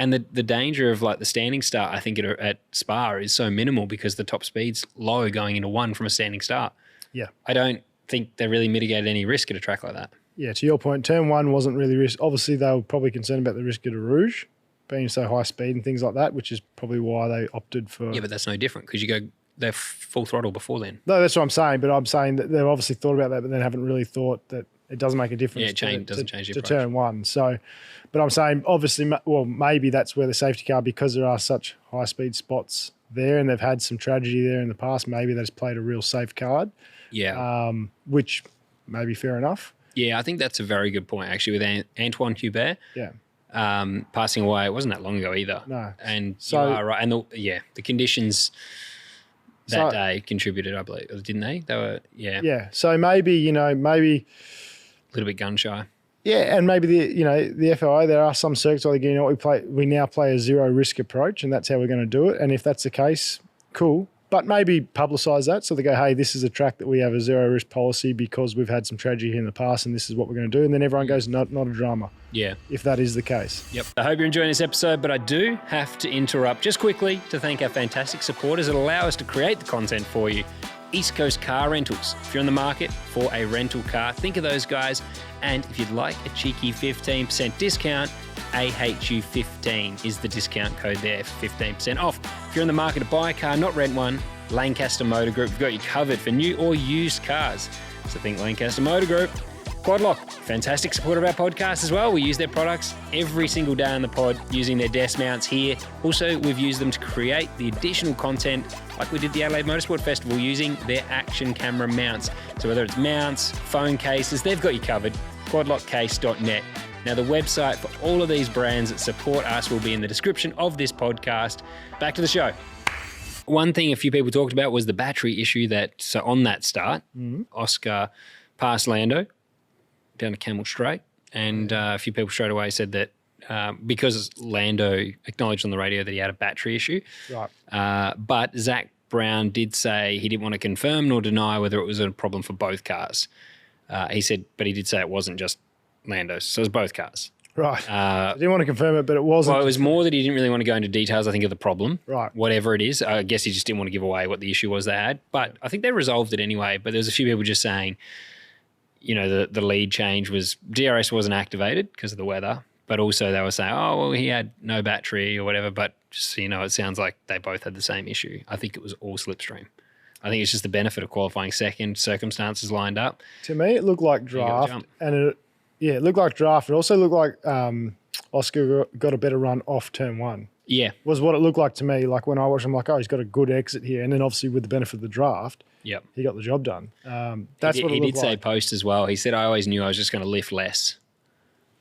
Speaker 1: And the danger of like the standing start, I think at Spa is so minimal because the top speed's low going into 1 from a standing start.
Speaker 2: Yeah.
Speaker 1: I don't think they really mitigated any risk at a track like that.
Speaker 2: Yeah, to your point, turn 1 wasn't really risk. Obviously, they were probably concerned about the risk at a rouge being so high speed and things like that, which is probably why they opted for...
Speaker 1: Yeah, but that's no different because they're full throttle before then.
Speaker 2: No, that's what I'm saying, but I'm saying that they've obviously thought about that, but then haven't really thought that it doesn't make a difference
Speaker 1: doesn't change the
Speaker 2: to
Speaker 1: approach.
Speaker 2: turn 1. So, but I'm saying, obviously, well, maybe that's where the safety car, because there are such high-speed spots there and they've had some tragedy there in the past, maybe they just played a real safe card.
Speaker 1: Yeah.
Speaker 2: Which may be fair enough.
Speaker 1: Yeah, I think that's a very good point, actually, with Antoine Hubert.
Speaker 2: Yeah.
Speaker 1: Passing away. It wasn't that long ago either.
Speaker 2: No.
Speaker 1: And
Speaker 2: So-
Speaker 1: you are right. And the conditions that day contributed, I believe, didn't they? They were,
Speaker 2: Yeah. So maybe, maybe...
Speaker 1: a little bit gun shy.
Speaker 2: Yeah, and maybe the FIA, there are some circuits where they go, we now play a zero risk approach, and that's how we're going to do it. And if that's the case, cool. But maybe publicise that so they go, hey, this is a track that we have a zero risk policy because we've had some tragedy here in the past, and this is what we're going to do. And then everyone goes, not a drama.
Speaker 1: Yeah.
Speaker 2: If that is the case.
Speaker 1: Yep. I hope you're enjoying this episode, but I do have to interrupt just quickly to thank our fantastic supporters that allow us to create the content for you. East Coast Car Rentals. If you're in the market for a rental car, think of those guys. And if you'd like a cheeky 15% discount, AHU15 is the discount code there for 15% off. If you're in the market to buy a car, not rent one, Lancaster Motor Group, we've got you covered for new or used cars. So think Lancaster Motor Group. Quadlock, fantastic supporter of our podcast as well. We use their products every single day on the pod using their desk mounts here. Also, we've used them to create the additional content like we did the Adelaide Motorsport Festival using their action camera mounts. So whether it's mounts, phone cases, they've got you covered. Quadlockcase.net. Now, the website for all of these brands that support us will be in the description of this podcast. Back to the show. One thing a few people talked about was the battery issue so on that start, Oscar passed Lando down to Camel Straight. And a few people straight away said that because Lando acknowledged on the radio that he had a battery issue.
Speaker 2: Right.
Speaker 1: But Zach Brown did say he didn't want to confirm nor deny whether it was a problem for both cars. He said, but he did say it wasn't just Lando's, so it was both cars.
Speaker 2: Right. I didn't want to confirm it, but it wasn't.
Speaker 1: Well, it was more that he didn't really want to go into details, I think, of the problem.
Speaker 2: Right.
Speaker 1: Whatever it is. I guess he just didn't want to give away what the issue was they had. But I think they resolved it anyway. But there was a few people just saying, the lead change was DRS wasn't activated because of the weather. But also they were saying, oh, well, he had no battery or whatever. But just so you know, it sounds like they both had the same issue. I think it was all slipstream. I think it's just the benefit of qualifying second, circumstances lined up.
Speaker 2: To me, it looked like draft. And it looked like draft. It also looked like Oscar got a better run off turn one.
Speaker 1: Yeah.
Speaker 2: Was what it looked like to me. Like when I watched him, like, oh, he's got a good exit here. And then obviously with the benefit of the draft,
Speaker 1: yep,
Speaker 2: he got the job done. That's
Speaker 1: what it looked like. He did say post as well. He said, I always knew I was just going to lift less.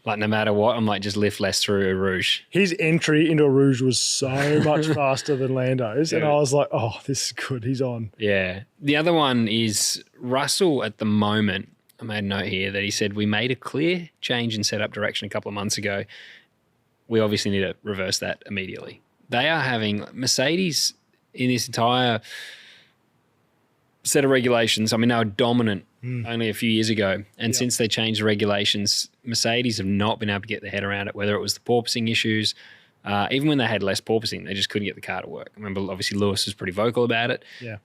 Speaker 1: Like no matter what, I'm like, just lift less through a Rouge.
Speaker 2: His entry into a Rouge was so much faster than Lando's. And I was like, oh, this is good. He's on.
Speaker 1: Yeah. The other one is Russell at the moment. I made a note here that he said, we made a clear change in setup direction a couple of months ago. We obviously need to reverse that immediately. They are having Mercedes in this entire set of regulations. I mean, they were dominant only a few years ago. And since they changed the regulations, Mercedes have not been able to get their head around it, whether it was the porpoising issues. Even when they had less porpoising, they just couldn't get the car to work. I remember, obviously, Lewis was pretty vocal about it.
Speaker 2: Yeah.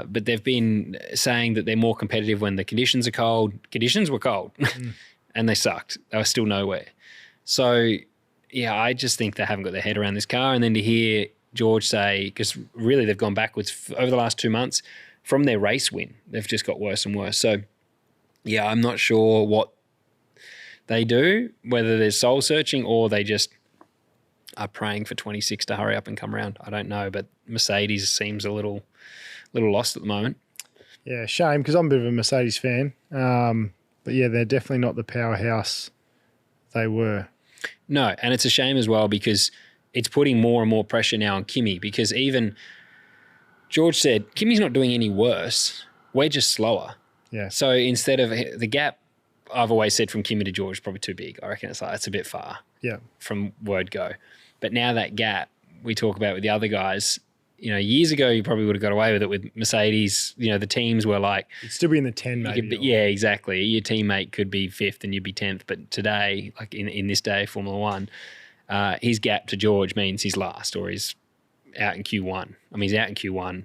Speaker 1: But they've been saying that they're more competitive when the conditions are cold. Conditions were cold, and they sucked. They were still nowhere. So, yeah, I just think they haven't got their head around this car. And then to hear George say, because really they've gone backwards over the last 2 months from their race win. They've just got worse and worse. So, yeah, I'm not sure what they do, whether they're soul searching or they just are praying for 26 to hurry up and come around. I don't know, but Mercedes seems a little lost at the moment.
Speaker 2: Yeah, shame because I'm a bit of a Mercedes fan. But yeah, they're definitely not the powerhouse they were.
Speaker 1: No, and it's a shame as well because it's putting more and more pressure now on Kimi because even George said, Kimi's not doing any worse. We're just slower.
Speaker 2: Yeah.
Speaker 1: So instead of the gap, I've always said from Kimi to George is probably too big. I reckon it's a bit far.
Speaker 2: Yeah.
Speaker 1: From word go. But now that gap we talk about with the other guys, years ago you probably would have got away with it with Mercedes. The teams were like...
Speaker 2: It'd still be in the 10 maybe.
Speaker 1: Yeah, exactly. Your teammate could be 5th and you'd be 10th. But today, like in this day, Formula One, his gap to George means he's last or he's out in Q1. I mean, he's out in Q1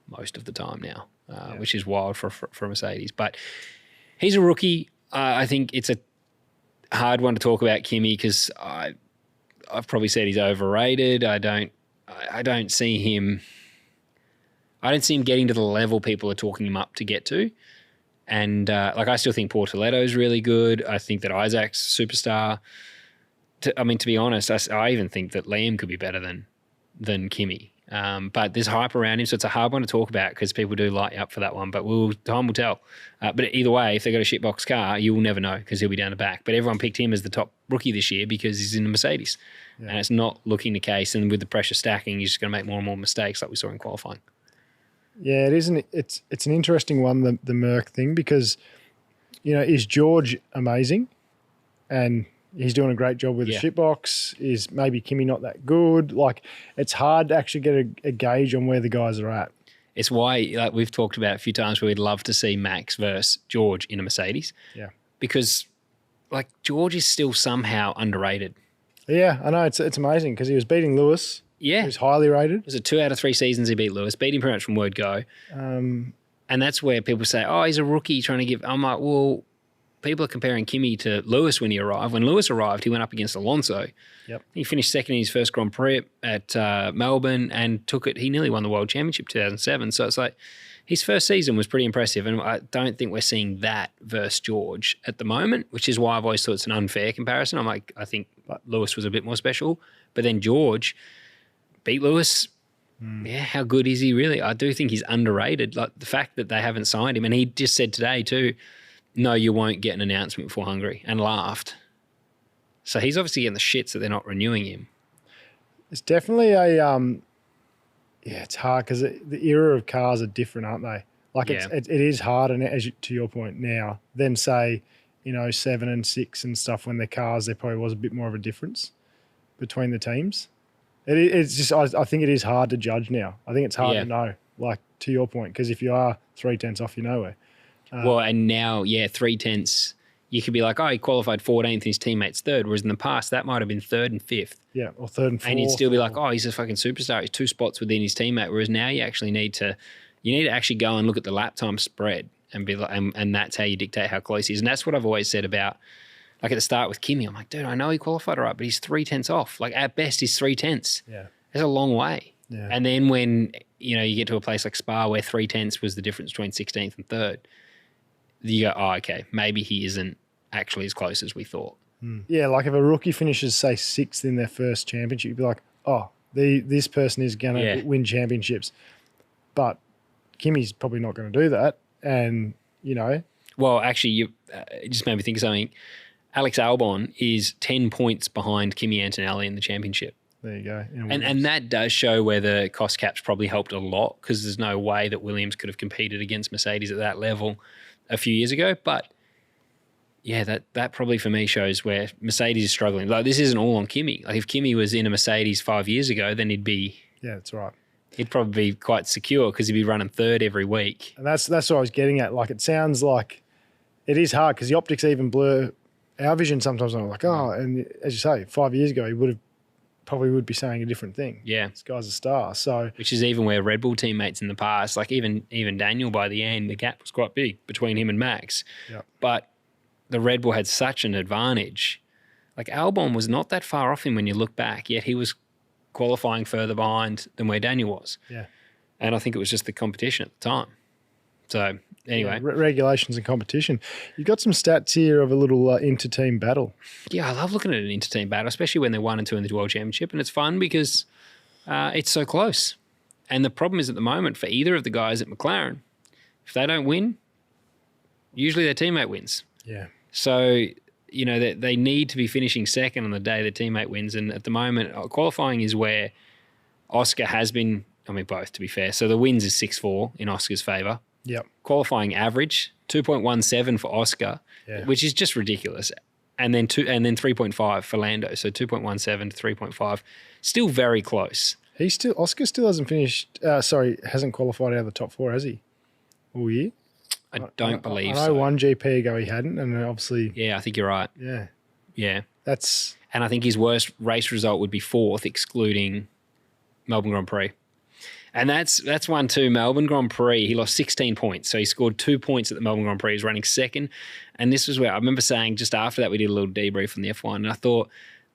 Speaker 1: most of the time now, which is wild for Mercedes. But he's a rookie. I think it's a hard one to talk about Kimi because I've probably said he's overrated. I don't see him getting to the level people are talking him up to get to. And I still think Portoletto's really good. I think that Isaac's a superstar. To be honest, I even think that Liam could be better than Kimi. But there's hype around him, so it's a hard one to talk about because people do light you up for that one. But time will tell. But either way, if they've got a shitbox car, you will never know because he'll be down the back. But everyone picked him as the top rookie this year because he's in the Mercedes. Yeah. And it's not looking the case. And with the pressure stacking, you're just going to make more and more mistakes like we saw in qualifying.
Speaker 2: Yeah, it isn't. It's an interesting one, the Merc thing, because, is George amazing? And he's doing a great job with the shitbox. Is maybe Kimi not that good? Like, it's hard to actually get a gauge on where the guys are at.
Speaker 1: It's why, we've talked about a few times, where we'd love to see Max versus George in a Mercedes.
Speaker 2: Yeah. Because,
Speaker 1: George is still somehow underrated.
Speaker 2: Yeah, I know. It's amazing because he was beating Lewis.
Speaker 1: Yeah.
Speaker 2: He was highly rated.
Speaker 1: Was it 2 out of 3 seasons he beat Lewis? Beat him pretty much from word go. And that's where people say, oh, he's a rookie trying to give... I'm like, well... People are comparing Kimi to Lewis when he arrived. When Lewis arrived, he went up against Alonso.
Speaker 2: Yep.
Speaker 1: He finished second in his first Grand Prix at Melbourne and took it. He nearly won the World Championship 2007. So it's like his first season was pretty impressive. And I don't think we're seeing that versus George at the moment, which is why I've always thought it's an unfair comparison. I think Lewis was a bit more special. But then George beat Lewis. Yeah, how good is he really? I do think he's underrated. Like the fact that they haven't signed him. And he just said today too, no, you won't get an announcement before Hungary, and laughed. So he's obviously getting the shits that they're not renewing him.
Speaker 2: It's definitely it's hard because the era of cars are different, aren't they? It is hard, and to your point now, than say in 07 and 6 and stuff when their cars, there probably was a bit more of a difference between the teams. It's just, I think it is hard to judge now. I think it's hard to know, like to your point, because if you are 3/10 off, you're nowhere.
Speaker 1: Well, and now, 3/10, you could be like, oh, he qualified 14th and his teammate's third, whereas in the past, that might have been 3rd and 5th.
Speaker 2: Yeah, or 3rd and 4th.
Speaker 1: And you'd still be like, oh, he's a fucking superstar. He's 2 spots within his teammate, whereas now you actually need to actually go and look at the lap time spread and be like, and that's how you dictate how close he is. And that's what I've always said about, like at the start with Kimi, I'm like, dude, I know he qualified all right, but he's 3/10 off. Like at best, he's 3/10.
Speaker 2: Yeah.
Speaker 1: That's a long way.
Speaker 2: Yeah.
Speaker 1: And then when, you get to a place like Spa where 3/10 was the difference between 16th and 3rd, you go, oh, okay, maybe he isn't actually as close as we thought.
Speaker 2: Yeah, like if a rookie finishes, say, 6th in their first championship, you'd be like, oh, this person is going to win championships. But Kimi's probably not going to do that. And,
Speaker 1: Well, actually, it just made me think of something. Alex Albon is 10 points behind Kimi Antonelli in the championship.
Speaker 2: There you go.
Speaker 1: And that does show where the cost caps probably helped a lot, because there's no way that Williams could have competed against Mercedes at that level a few years ago. But yeah, that probably for me shows where Mercedes is struggling. Like, this isn't all on Kimi. Like, if Kimi was in a Mercedes 5 years ago, then
Speaker 2: yeah, that's right.
Speaker 1: He'd probably be quite secure because he'd be running 3rd every week.
Speaker 2: And that's what I was getting at. Like, it sounds like it is hard because the optics even blur our vision sometimes. I'm like, oh, and as you say, 5 years ago, he probably would be saying a different thing.
Speaker 1: Yeah.
Speaker 2: This guy's a star. So,
Speaker 1: which is even where Red Bull teammates in the past, like even Daniel by the end, the gap was quite big between him and Max.
Speaker 2: yeah.
Speaker 1: But the Red Bull had such an advantage. Like, Albon was not that far off him when you look back, yet he was qualifying further behind than where Daniel was.
Speaker 2: Yeah.
Speaker 1: And I think it was just the competition at the time. So anyway.
Speaker 2: Yeah, regulations and competition. You've got some stats here of a little inter-team battle.
Speaker 1: Yeah, I love looking at an inter-team battle, especially when they're 1 and 2 in the World Championship. And it's fun because it's so close. And the problem is at the moment for either of the guys at McLaren, if they don't win, usually their teammate wins.
Speaker 2: Yeah.
Speaker 1: So, they need to be finishing second on the day their teammate wins. And at the moment, qualifying is where Oscar has been, both to be fair. So the wins is 6-4 in Oscar's favour.
Speaker 2: Yep.
Speaker 1: Qualifying average, 2.17 for Oscar, which is just ridiculous. And then 3.5 for Lando. So 2.17 to 3.5. Still very close.
Speaker 2: Oscar still hasn't finished, hasn't qualified out of the top 4, has he? All year?
Speaker 1: I don't believe so.
Speaker 2: I know one GP ago he hadn't, and obviously...
Speaker 1: Yeah, I think you're right.
Speaker 2: Yeah.
Speaker 1: Yeah.
Speaker 2: And
Speaker 1: I think his worst race result would be 4th, excluding Melbourne Grand Prix. And that's one too. Melbourne Grand Prix, he lost 16 points. So he scored 2 points at the Melbourne Grand Prix. He was running second. And this was where I remember saying just after that, we did a little debrief on the F1. And I thought,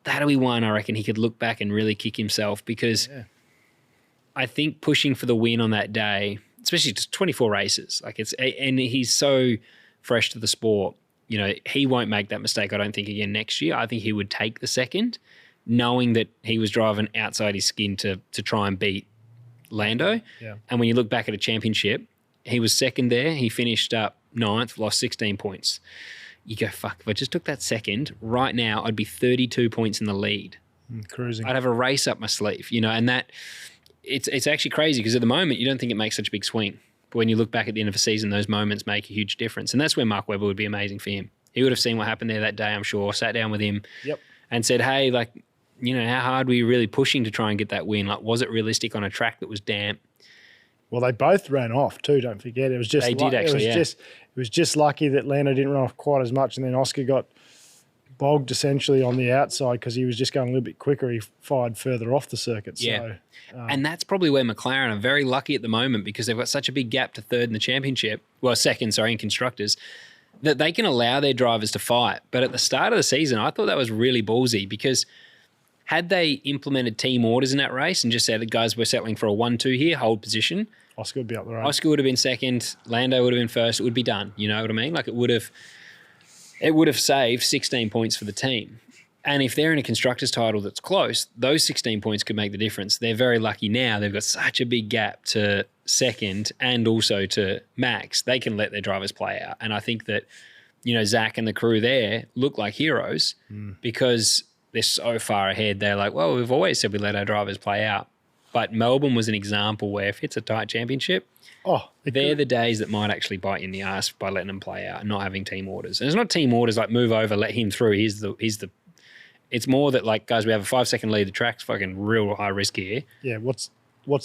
Speaker 1: that'll be one I reckon he could look back and really kick himself, because I think pushing for the win on that day, especially just 24 races, and he's so fresh to the sport, he won't make that mistake, I don't think, again next year. I think he would take the second, knowing that he was driving outside his skin to try and beat Lando.
Speaker 2: Yeah.
Speaker 1: And when you look back at a championship, he was second there. He finished up 9th, lost 16 points. You go, fuck, if I just took that second, right now I'd be 32 points in the lead.
Speaker 2: Cruising.
Speaker 1: I'd have a race up my sleeve, and that it's actually crazy, because at the moment you don't think it makes such a big swing. But when you look back at the end of a season, those moments make a huge difference. And that's where Mark Webber would be amazing for him. He would have seen what happened there that day, I'm sure, sat down with him and said, hey, how hard were you really pushing to try and get that win? Like, was it realistic on a track that was damp?
Speaker 2: Well, they both ran off too, don't forget. It was just it was just lucky that Lando didn't run off quite as much, and then Oscar got bogged essentially on the outside because he was just going a little bit quicker. He fired further off the circuit.
Speaker 1: Yeah.
Speaker 2: So,
Speaker 1: and that's probably where McLaren are very lucky at the moment, because they've got such a big gap to third in the championship, second, in constructors, that they can allow their drivers to fight. But at the start of the season, I thought that was really ballsy, because had they implemented team orders in that race and just said, guys, we're settling for a 1-2 here, hold position,
Speaker 2: Oscar would be up the road.
Speaker 1: Oscar would have been second, Lando would have been first, it would be done. You know what I mean? Like, it would have saved 16 points for the team. And if they're in a constructors title that's close, those 16 points could make the difference. They're very lucky now. They've got such a big gap to second and also to Max. They can let their drivers play out. And I think that, Zach and the crew there look like heroes because they're so far ahead. They're like, well, we've always said we let our drivers play out. But Melbourne was an example where if it's a tight championship, they're the days that might actually bite you in the ass by letting them play out and not having team orders. And it's not team orders like move over, let him through. He's the. It's more that like, guys, we have a 5-second lead. The track's fucking real high risk here.
Speaker 2: Yeah. What's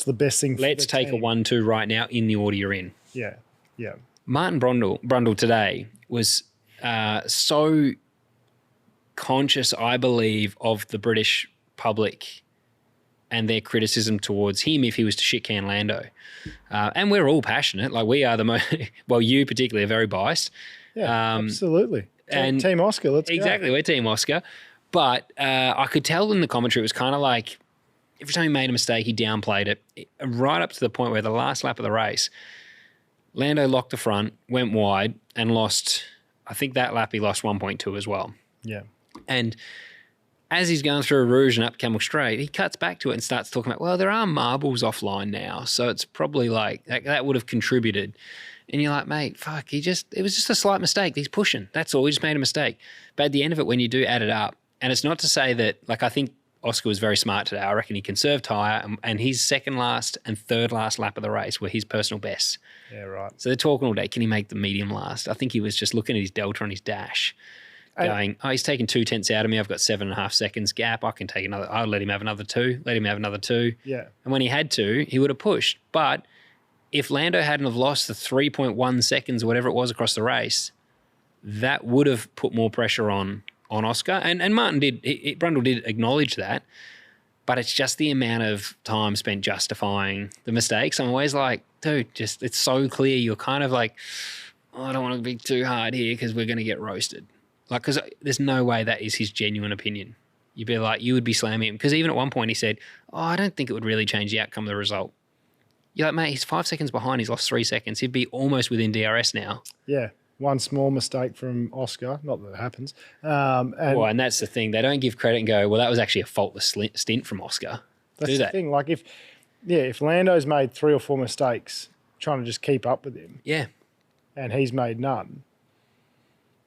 Speaker 2: the best thing?
Speaker 1: Let's take a 1-2 right now in the order you're in.
Speaker 2: Yeah. Yeah.
Speaker 1: Martin Brundle today was so conscious, I believe, of the British public and their criticism towards him if he was to shit can Lando. And we're all passionate. Like we are the most, well, you particularly are very biased.
Speaker 2: Yeah, absolutely. And Team Oscar, let's go.
Speaker 1: Exactly, we're Team Oscar. But I could tell in the commentary, it was kind of like every time he made a mistake, he downplayed it right up to the point where the last lap of the race, Lando locked the front, went wide and lost, I think that lap he lost 1.2 as well.
Speaker 2: Yeah.
Speaker 1: And as he's going through a Rouge and up Camel Straight, he cuts back to it and starts talking about, well, there are marbles offline now, so it's probably like that would have contributed. And you're like, mate, fuck, it was just a slight mistake. He's pushing. That's all. He just made a mistake. But at the end of it, when you do add it up, and it's not to say that, like, I think Oscar was very smart today. I reckon he conserved tyre, and his second last and third last lap of the race were his personal bests.
Speaker 2: Yeah, right.
Speaker 1: So they're talking all day. Can he make the medium last? I think he was just looking at his delta on his dash, going, he's taking 2/10 out of me. I've got 7.5 seconds gap. I can take another. I'll let him have another 2. Let him have another 2.
Speaker 2: Yeah.
Speaker 1: And when he had to, he would have pushed. But if Lando hadn't have lost the 3.1 seconds or whatever it was across the race, that would have put more pressure on Oscar. And Martin Brundle did acknowledge that. But it's just the amount of time spent justifying the mistakes. I'm always like, dude, it's so clear. You're kind of like, I don't want to be too hard here because we're going to get roasted. Like, because there's no way that is his genuine opinion. You'd be like, you would be slamming him. Because even at one point he said, I don't think it would really change the outcome of the result. You're like, mate, he's 5 seconds behind. He's lost 3 seconds. He'd be almost within DRS now.
Speaker 2: Yeah. One small mistake from Oscar. Not that it happens.
Speaker 1: And that's the thing. They don't give credit and go, well, that was actually a faultless stint from Oscar.
Speaker 2: That's the thing. Like, if Lando's made 3 or 4 mistakes trying to just keep up with him.
Speaker 1: Yeah.
Speaker 2: And he's made none.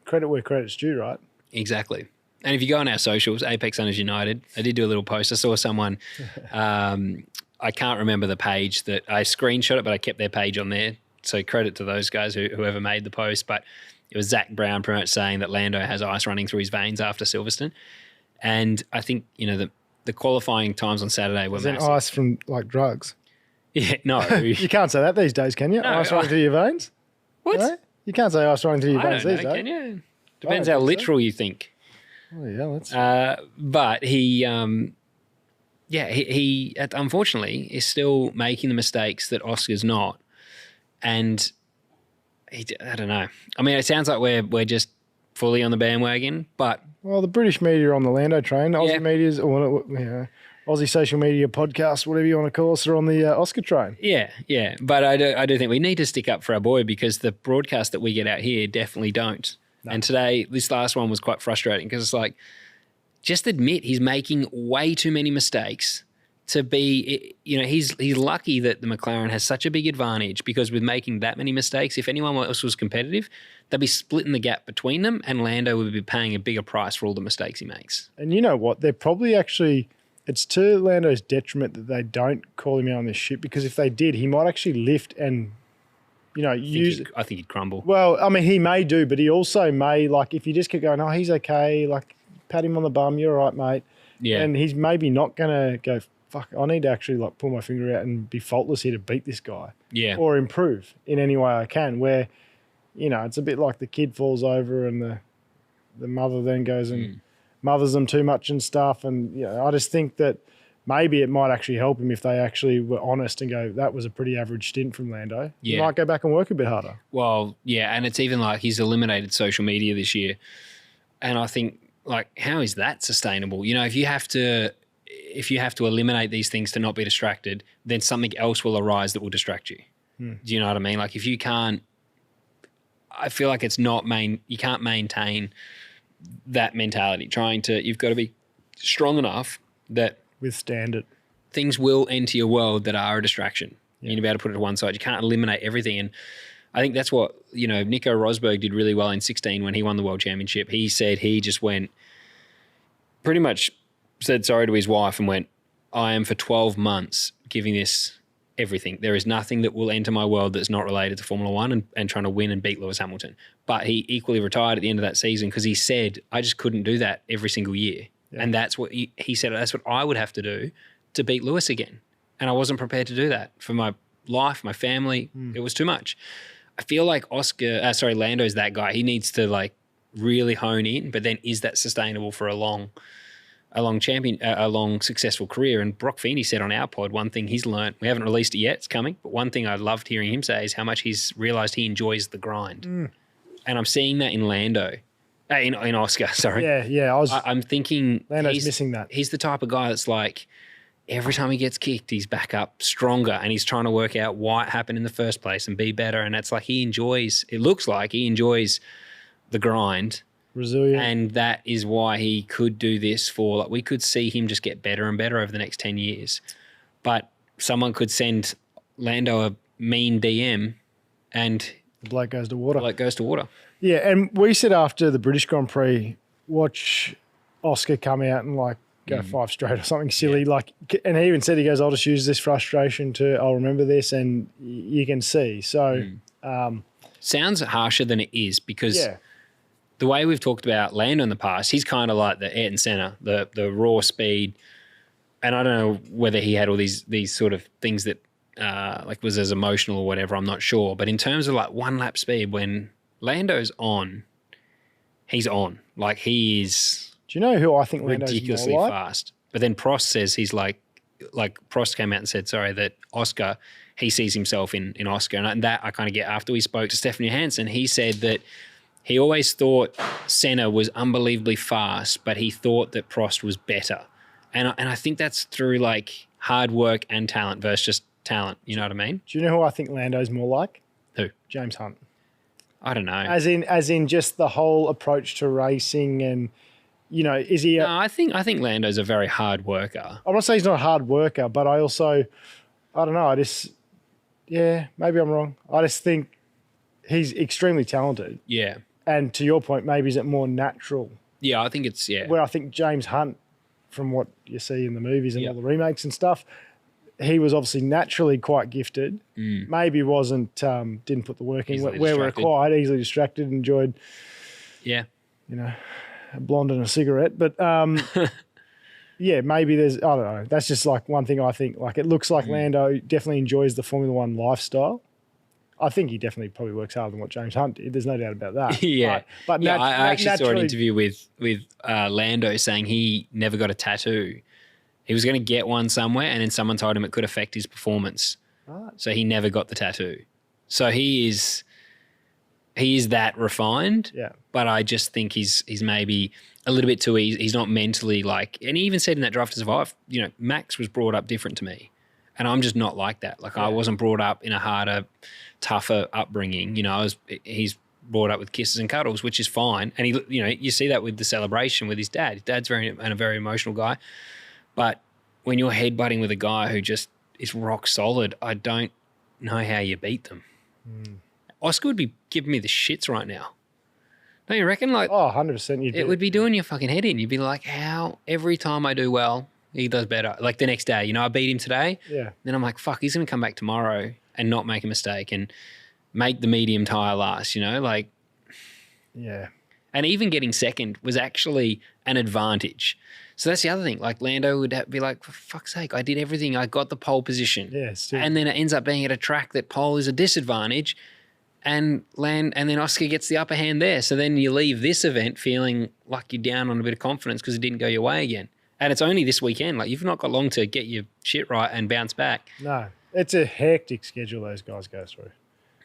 Speaker 2: Credit where credit's due, right?
Speaker 1: Exactly. And if you go on our socials, Apex Hunters United, I did do a little post. I saw someone, I can't remember the page that I screenshot it, but I kept their page on there. So credit to those guys whoever made the post. But it was Zach Brown pretty much saying that Lando has ice running through his veins after Silverstone. And I think, the qualifying times on Saturday were massive.
Speaker 2: Ice from, like, drugs?
Speaker 1: Yeah, no.
Speaker 2: You can't say that these days, can you?
Speaker 1: No,
Speaker 2: ice running through your veins?
Speaker 1: What?
Speaker 2: No? You can't say ice running through your
Speaker 1: I
Speaker 2: veins
Speaker 1: don't
Speaker 2: these
Speaker 1: know,
Speaker 2: days.
Speaker 1: can you? Depends how literal you think.
Speaker 2: Oh, yeah, let's...
Speaker 1: But he unfortunately is still making the mistakes that Oscar's not. And I don't know. I mean, it sounds like we're just fully on the bandwagon, but...
Speaker 2: Well, the British media are on the Lando train. Aussie media's, Aussie social media podcast, whatever you want to call us, are on the Oscar train.
Speaker 1: Yeah. But I do think we need to stick up for our boy because the broadcast that we get out here definitely don't. No. And today, this last one was quite frustrating because it's like, just admit he's making way too many mistakes to be, he's lucky that the McLaren has such a big advantage because with making that many mistakes, if anyone else was competitive, they'd be splitting the gap between them and Lando would be paying a bigger price for all the mistakes he makes.
Speaker 2: And you know what? They're probably actually, it's to Lando's detriment that they don't call him out on this shit because if they did, he might actually lift and,
Speaker 1: I think he'd crumble.
Speaker 2: Well, I mean, he may do, but he also may, like, if you just keep going, oh, he's okay, like, pat him on the bum, you're all right, mate. Yeah. And he's maybe not going to go, fuck, I need to actually, like, pull my finger out and be faultless here to beat this guy.
Speaker 1: Yeah.
Speaker 2: Or improve in any way I can, where, it's a bit like the kid falls over and the mother then goes and mothers them too much and stuff. And, I just think that maybe it might actually help him if they actually were honest and go, that was a pretty average stint from Lando. Yeah. He might go back and work a bit harder.
Speaker 1: Well, yeah, and it's even like he's eliminated social media this year. And I think, like, how is that sustainable? If you have to eliminate these things to not be distracted, then something else will arise that will distract you. Do you know what I mean? Like, if you can't, I feel like you can't maintain that mentality. You've got to be strong enough that
Speaker 2: withstand it.
Speaker 1: Things will enter your world that are a distraction. Yeah. You need to be able to put it to one side. You can't eliminate everything. And I think that's what, Nico Rosberg did really well in 2016 when he won the World Championship. He said he just pretty much said sorry to his wife and went, I am for 12 months giving this everything. There is nothing that will enter my world that's not related to Formula One and trying to win and beat Lewis Hamilton. But he equally retired at the end of that season because he said, I just couldn't do that every single year. Yeah. And that's what he said, that's what I would have to do to beat Lewis again. And I wasn't prepared to do that for my life, my family. It was too much. I feel like Lando's that guy. He needs to like really hone in, but then is that sustainable for a long successful career? And Brock Feeney said on our pod, one thing he's learned, we haven't released it yet, it's coming, but one thing I loved hearing him say is how much he's realised he enjoys the grind. And I'm seeing that in Lando, in Oscar, sorry.
Speaker 2: Yeah.
Speaker 1: I'm thinking
Speaker 2: Lando's missing that.
Speaker 1: He's the type of guy that's like, every time he gets kicked, he's back up stronger and he's trying to work out why it happened in the first place and be better. And it's like it looks like he enjoys the grind.
Speaker 2: Resilient.
Speaker 1: And that is why he could do this for, like, we could see him just get better and better over the next 10 years. But someone could send Lando a mean DM and
Speaker 2: the bloke goes to water. Yeah, and we said after the British Grand Prix, watch Oscar come out and like go 5 straight or something silly. Like, and he even said, he goes, I'll just use this frustration I'll remember this, and you can see. So
Speaker 1: sounds harsher than it is because the way we've talked about Lando in the past, he's kind of like the Ayrton Senna, the raw speed. And I don't know whether he had all these sort of things that like was as emotional or whatever, I'm not sure. But in terms of like one lap speed, when Lando's on, he's on. Like he is. Do
Speaker 2: you know who I think Lando's
Speaker 1: ridiculously
Speaker 2: more like?
Speaker 1: fast? But then Prost says he's like Prost came out and said, that Oscar, he sees himself in Oscar. And that I kind of get after we spoke to Stephanie Hansen. He said that he always thought Senna was unbelievably fast, but he thought that Prost was better. And I think that's through like hard work and talent versus just talent. You know what I mean?
Speaker 2: Do you know who I think Lando's more like?
Speaker 1: Who?
Speaker 2: James Hunt.
Speaker 1: I don't know.
Speaker 2: As in just the whole approach to racing and, you know, is he?
Speaker 1: No, I think Lando's a very hard worker.
Speaker 2: I'm not saying he's not a hard worker, but I don't know. Maybe I'm wrong. I just think he's extremely talented.
Speaker 1: Yeah.
Speaker 2: And to your point, maybe is it more natural?
Speaker 1: Yeah, I think it's,
Speaker 2: Where I think James Hunt, from what you see in the movies and all the remakes and stuff, he was obviously naturally quite gifted. Maybe didn't put the work in where required, easily distracted, enjoyed, you know, a blonde and a cigarette. But maybe I don't know. That's just like one thing I think. Like it looks like Lando definitely enjoys the Formula One lifestyle. I think he definitely probably works harder than what James Hunt did. There's no doubt about that.
Speaker 1: But I actually saw an interview with Lando saying he never got a tattoo. He was going to get one somewhere, and then someone told him it could affect his performance. Right. So he never got the tattoo. So he is that refined.
Speaker 2: Yeah.
Speaker 1: But I just think he's maybe a little bit too easy. He's not mentally like, and he even said in that Drive to Survive, you know, Max was brought up different to me. And I'm just not like that. Like I wasn't brought up in a harder, tougher upbringing. You know, he's brought up with kisses and cuddles, which is fine. And you see that with the celebration with his dad. His dad's a very emotional guy. But when you're headbutting with a guy who just is rock solid, I don't know how you beat them. Oscar would be giving me the shits right now. Don't you reckon? Like,
Speaker 2: 100%.
Speaker 1: It would be doing your fucking head in. You'd be like, how every time I do well, he does better. Like the next day, you know, I beat him today.
Speaker 2: Yeah.
Speaker 1: Then I'm like, fuck, he's going to come back tomorrow and not make a mistake and make the medium tire last, you know, like.
Speaker 2: Yeah.
Speaker 1: And even getting second was actually an advantage. So that's the other thing. Like Lando would be like, for fuck's sake, I did everything. I got the pole position.
Speaker 2: Yeah.
Speaker 1: And then it ends up being at a track that pole is a disadvantage. And then Oscar gets the upper hand there. So then you leave this event feeling like you're down on a bit of confidence because it didn't go your way again. And it's only this weekend. Like you've not got long to get your shit right and bounce back.
Speaker 2: No, it's a hectic schedule those guys go through.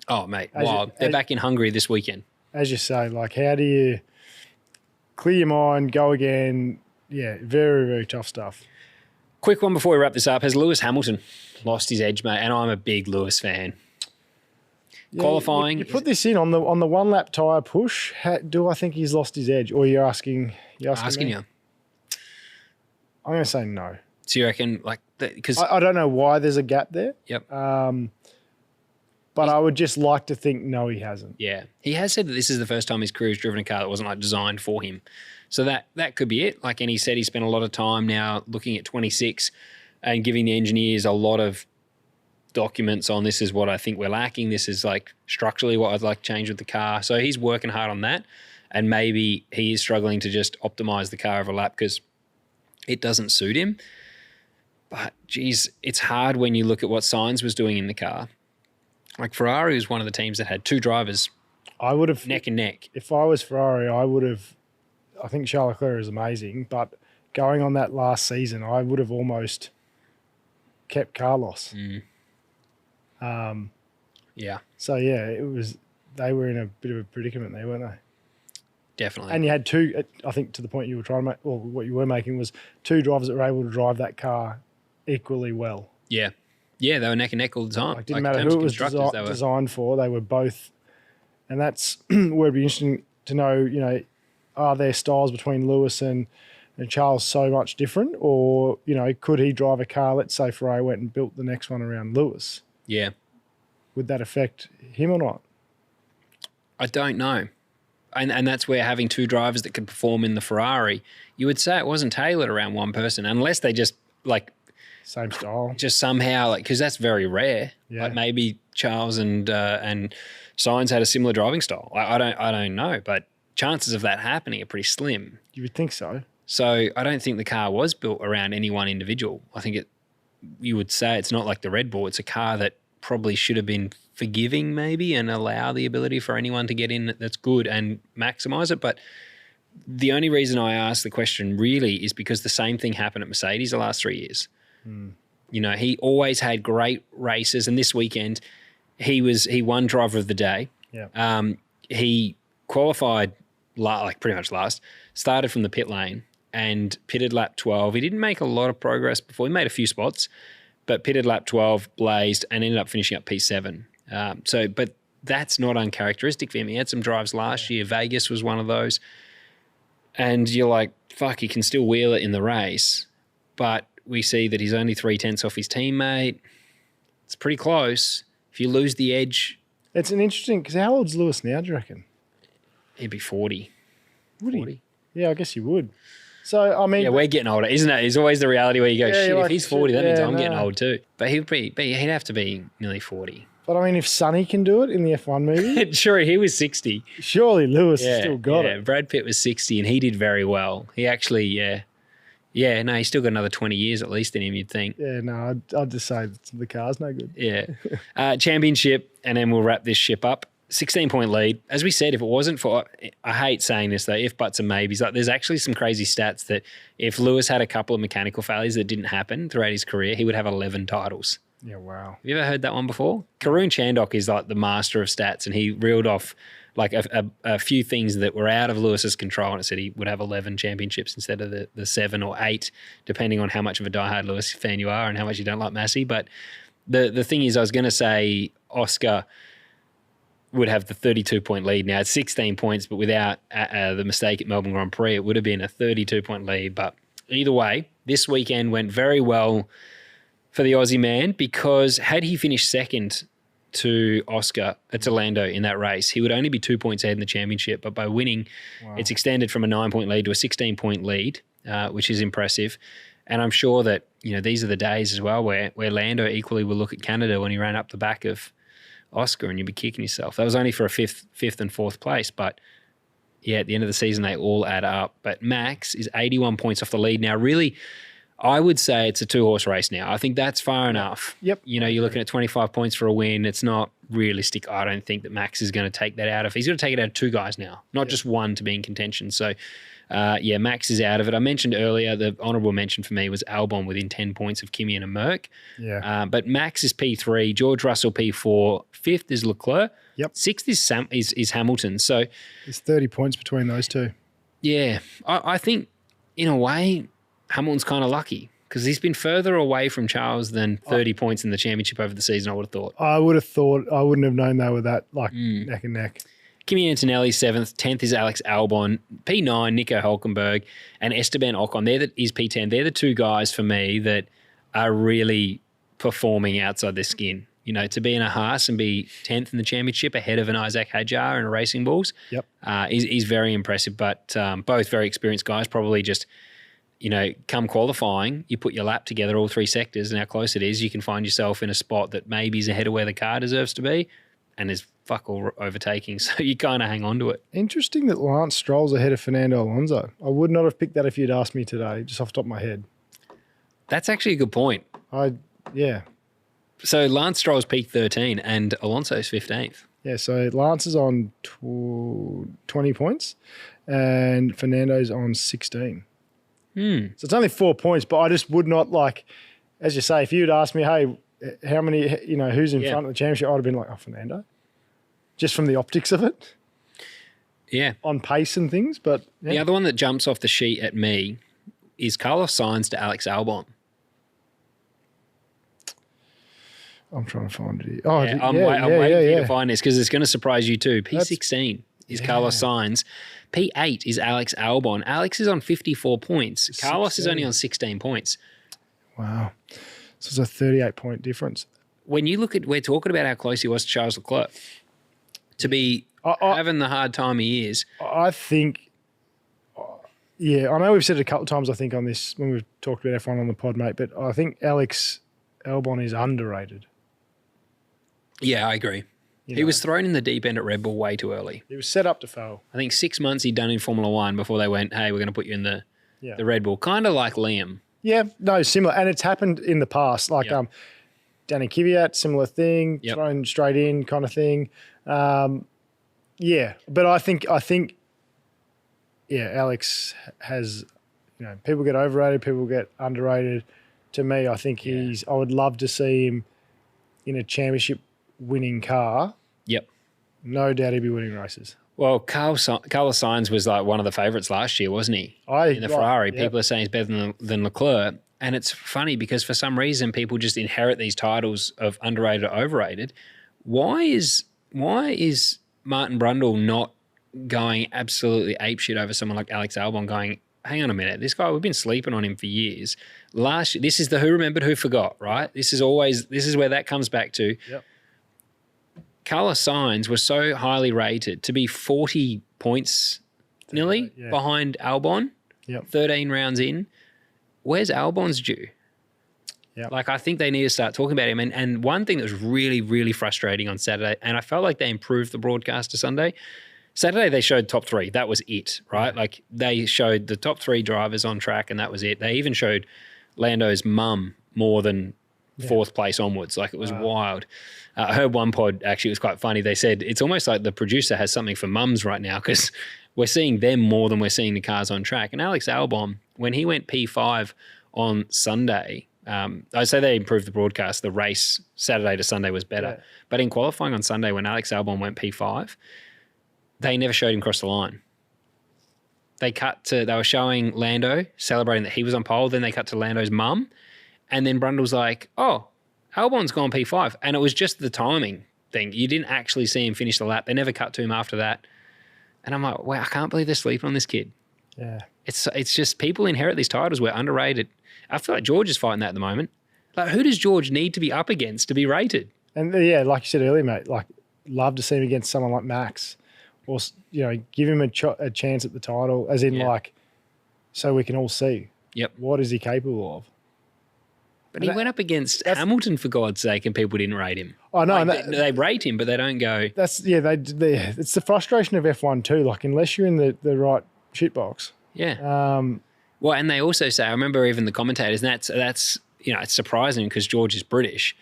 Speaker 1: Oh, mate, wild. They're back in Hungary this weekend.
Speaker 2: As you say, like how do you clear your mind, go again? Yeah, very, very tough stuff.
Speaker 1: Quick one before we wrap this up. Has Lewis Hamilton lost his edge, mate? And I'm a big Lewis fan. Yeah, qualifying.
Speaker 2: You put this in on the one lap tyre push. Do I think he's lost his edge? Or you're asking me?
Speaker 1: You.
Speaker 2: I'm going to say no.
Speaker 1: So you reckon like because
Speaker 2: I don't know why there's a gap there.
Speaker 1: Yep.
Speaker 2: But I would just like to think no, he hasn't.
Speaker 1: Yeah. He has said that this is the first time his crew's driven a car that wasn't like designed for him. So that could be it. Like, and he said he spent a lot of time now looking at 26. and giving the engineers a lot of documents on this is what I think we're lacking. This is like structurally what I'd like to change with the car. So he's working hard on that, and maybe he is struggling to just optimize the car over lap because it doesn't suit him. But geez, it's hard when you look at what Sainz was doing in the car. Like Ferrari was one of the teams that had two drivers
Speaker 2: I would have
Speaker 1: neck and neck.
Speaker 2: If I was Ferrari, I would have. I think Charles Leclerc is amazing, but going on that last season, I would have almost kept Carlos.
Speaker 1: Yeah,
Speaker 2: So yeah, they were in a bit of a predicament there, weren't they?
Speaker 1: definitely.
Speaker 2: And you had two. I think to the point you were trying to make, or what you were making was two drivers that were able to drive that car equally well.
Speaker 1: Yeah, they were neck and neck all the time.
Speaker 2: Like, didn't
Speaker 1: Like, in
Speaker 2: matter
Speaker 1: terms
Speaker 2: who
Speaker 1: of
Speaker 2: it was
Speaker 1: constructors, they were-
Speaker 2: designed for. They were both, and that's where it'd be interesting to know. You know, are their styles between Lewis and Charles so much different, or could he drive a car? Let's say Ferrari went and built the next one around Lewis.
Speaker 1: Yeah,
Speaker 2: Would that affect him or not?
Speaker 1: I don't know. And that's where having two drivers that could perform in the Ferrari, you would say it wasn't tailored around one person, unless they just like
Speaker 2: Same style.
Speaker 1: just somehow like because that's very rare.
Speaker 2: Yeah.
Speaker 1: Like maybe Charles and Sainz had a similar driving style. I don't know, but chances of that happening are pretty slim.
Speaker 2: You would think so.
Speaker 1: So I don't think the car was built around any one individual. I think you would say it's not like the Red Bull. It's a car that probably should have been forgiving maybe and allow the ability for anyone to get in that's good and maximize it. But the only reason I asked the question really is because the same thing happened at Mercedes the last 3 years. He always had great races, and this weekend he won driver of the day.
Speaker 2: Yeah.
Speaker 1: He qualified like pretty much last, started from the pit lane and pitted lap 12. He didn't make a lot of progress before. He made a few spots, but pitted lap 12, blazed, and ended up finishing up P7. But that's not uncharacteristic for him. He had some drives last year. Vegas was one of those. And you're like, fuck, he can still wheel it in the race. But we see that he's only 0.3 off his teammate. It's pretty close. If you lose the edge,
Speaker 2: It's an interesting, because how old's Lewis now, do you reckon?
Speaker 1: he'd be 40.
Speaker 2: Would he?
Speaker 1: 40.
Speaker 2: Yeah, I guess you would. So, I mean,
Speaker 1: Yeah, we're getting older, isn't it? It's always the reality where you go,
Speaker 2: Yeah,
Speaker 1: shit,
Speaker 2: you're
Speaker 1: if
Speaker 2: like,
Speaker 1: he's 40, that means
Speaker 2: yeah,
Speaker 1: I'm getting
Speaker 2: no.
Speaker 1: old too. But he'd have to be nearly 40.
Speaker 2: but I mean, if Sonny can do it in the F1 movie,
Speaker 1: Sure, he was 60.
Speaker 2: surely Lewis
Speaker 1: Yeah,
Speaker 2: has still got
Speaker 1: yeah.
Speaker 2: it.
Speaker 1: Brad Pitt was 60 and he did very well. He actually, no, he's still got another 20 years at least in him, you'd think.
Speaker 2: Yeah, no, I'd just say the car's no good.
Speaker 1: Yeah. Championship, and then we'll wrap this ship up. 16-point lead. As we said, if it wasn't for, I hate saying this though, if, buts, and maybes, like there's actually some crazy stats that if Lewis had a couple of mechanical failures that didn't happen throughout his career, he would have 11 titles.
Speaker 2: Yeah, wow.
Speaker 1: Have you ever heard that one before? Karun Chandok is like the master of stats, and he reeled off like a few things that were out of Lewis's control, and it said he would have 11 championships instead of the 7 or 8, depending on how much of a diehard Lewis fan you are and how much you don't like Massey. But the thing is, I was going to say Oscar would have the 32-point lead. Now it's 16 points, but without the mistake at Melbourne Grand Prix, it would have been a 32-point lead. But either way, this weekend went very well for the Aussie man, because had he finished second to Lando in that race, he would only be 2 points ahead in the championship. But by winning, it's extended from a 9-point lead to a 16-point lead, which is impressive. And I'm sure that these are the days as well where Lando equally will look at Canada when he ran up the back of Oscar, and you'd be kicking yourself. That was only for a fifth and fourth place, but yeah, at the end of the season they all add up. But Max is 81 points off the lead now. Really, I would say it's a 2-horse race now. I think that's far enough.
Speaker 2: Yep.
Speaker 1: You're looking at 25 points for a win. It's not realistic. I don't think that Max is going to take that out of. He's going to take it out of 2 guys now, not just one to be in contention. So, Max is out of it. I mentioned earlier the honourable mention for me was Albon within 10 points of Kimi and a Merc.
Speaker 2: Yeah.
Speaker 1: But Max is P3, George Russell P4, 5th is Leclerc.
Speaker 2: Yep.
Speaker 1: 6th is Hamilton. So,
Speaker 2: There's 30 points between those two.
Speaker 1: yeah, I think in a way Hamilton's kind of lucky because he's been further away from Charles than 30 points in the championship over the season, I would have thought.
Speaker 2: I wouldn't have known they were that neck and neck.
Speaker 1: Kimi Antonelli 7th, 10th is Alex Albon, P9 Nico Hülkenberg, and Esteban Ocon. Is P10. They're the 2 guys for me that are really performing outside their skin. To be in a Haas and be 10th in the championship ahead of an Isaac Hadjar in a Racing Bulls,
Speaker 2: Yep.
Speaker 1: is very impressive. But both very experienced guys, probably just come qualifying, you put your lap together, all 3 sectors, and how close it is, you can find yourself in a spot that maybe is ahead of where the car deserves to be and is fuck all overtaking. So you kind of hang on to it.
Speaker 2: Interesting that Lance Stroll's ahead of Fernando Alonso. I would not have picked that if you'd asked me today, just off the top of my head.
Speaker 1: That's actually a good point.
Speaker 2: Yeah.
Speaker 1: So Lance Stroll's peak 13 and Alonso's 15th.
Speaker 2: Yeah, so Lance is on 20 points and Fernando's on 16. So it's only 4 points, but I just would not as you say, if you'd asked me, hey, how many, who's in front of the championship, I'd have been like, oh, Fernando. Just from the optics of it.
Speaker 1: Yeah.
Speaker 2: On pace and things, but... Yeah.
Speaker 1: The other one that jumps off the sheet at me is Carlos Sainz to Alex Albon.
Speaker 2: I'm trying to find it here. Oh,
Speaker 1: yeah, I'm waiting for you to find this because it's going to surprise you too. P16 is Carlos Sainz. P8 is Alex Albon. Alex is on 54 points. Carlos is only on 16 points.
Speaker 2: Wow. So it's a 38-point difference.
Speaker 1: When you look at, we're talking about how close he was to Charles Leclerc. To be having the hard time he is.
Speaker 2: I think, I know we've said it a couple of times, I think, on this, when we've talked about F1 on the pod, mate, but I think Alex Albon is underrated.
Speaker 1: Yeah, I agree. He was thrown in the deep end at Red Bull way too early.
Speaker 2: He was set up to fail.
Speaker 1: I think 6 months he'd done in Formula One before they went, hey, we're going to put you in the Red Bull. Kind of like Liam. Yeah,
Speaker 2: no, similar. And it's happened in the past. Like Danny Kvyat, similar thing, thrown straight in kind of thing. But I think Alex has, people get overrated, people get underrated. To me, I think I would love to see him in a championship winning car.
Speaker 1: Yep.
Speaker 2: No doubt he'd be winning races.
Speaker 1: Well, Carlos Sainz was like one of the favourites last year, wasn't he? In the Ferrari. People are saying he's better than Leclerc. And it's funny because for some reason people just inherit these titles of underrated or overrated. Why is Martin Brundle not going absolutely apeshit over someone like Alex Albon going, hang on a minute, this guy, we've been sleeping on him for years. Last year, this is the who remembered, who forgot, right? This is where that comes back to.
Speaker 2: Yep.
Speaker 1: Carlos Sainz was so highly rated to be 40 points nearly behind Albon, 13 rounds in. Where's Albon's due?
Speaker 2: Yeah.
Speaker 1: I think they need to start talking about him. And one thing that was really, really frustrating on Saturday, and I felt like they improved the broadcast to Sunday. Saturday, they showed top 3. That was it, right? They showed the top 3 drivers on track, and that was it. They even showed Lando's mum more than fourth place onwards. It was wild. I heard one pod, actually, it was quite funny. They said it's almost like the producer has something for mums right now because we're seeing them more than we're seeing the cars on track. And Alex Albon, when he went P5 on Sunday, I'd say they improved the broadcast. The race Saturday to Sunday was better. Yeah. But in qualifying on Sunday, when Alex Albon went P5, they never showed him cross the line. They were showing Lando celebrating that he was on pole. Then they cut to Lando's mum. And then Brundle's like, oh, Albon's gone P5. And it was just the timing thing. You didn't actually see him finish the lap. They never cut to him after that. And I'm like, wow, I can't believe they're sleeping on this kid.
Speaker 2: Yeah.
Speaker 1: It's just people inherit these titles. We're underrated. I feel like George is fighting that at the moment. Who does George need to be up against to be rated?
Speaker 2: And like you said earlier, mate, love to see him against someone like Max. Or, give him a chance at the title, as in so we can all see what is he capable of.
Speaker 1: But he went up against Hamilton, for God's sake, and people didn't rate him.
Speaker 2: I know.
Speaker 1: They rate him, but they don't go.
Speaker 2: It's the frustration of F1 too. Unless you're in the right shitbox.
Speaker 1: Yeah. Well, and they also say, I remember even the commentators, and that's it's surprising because George is British,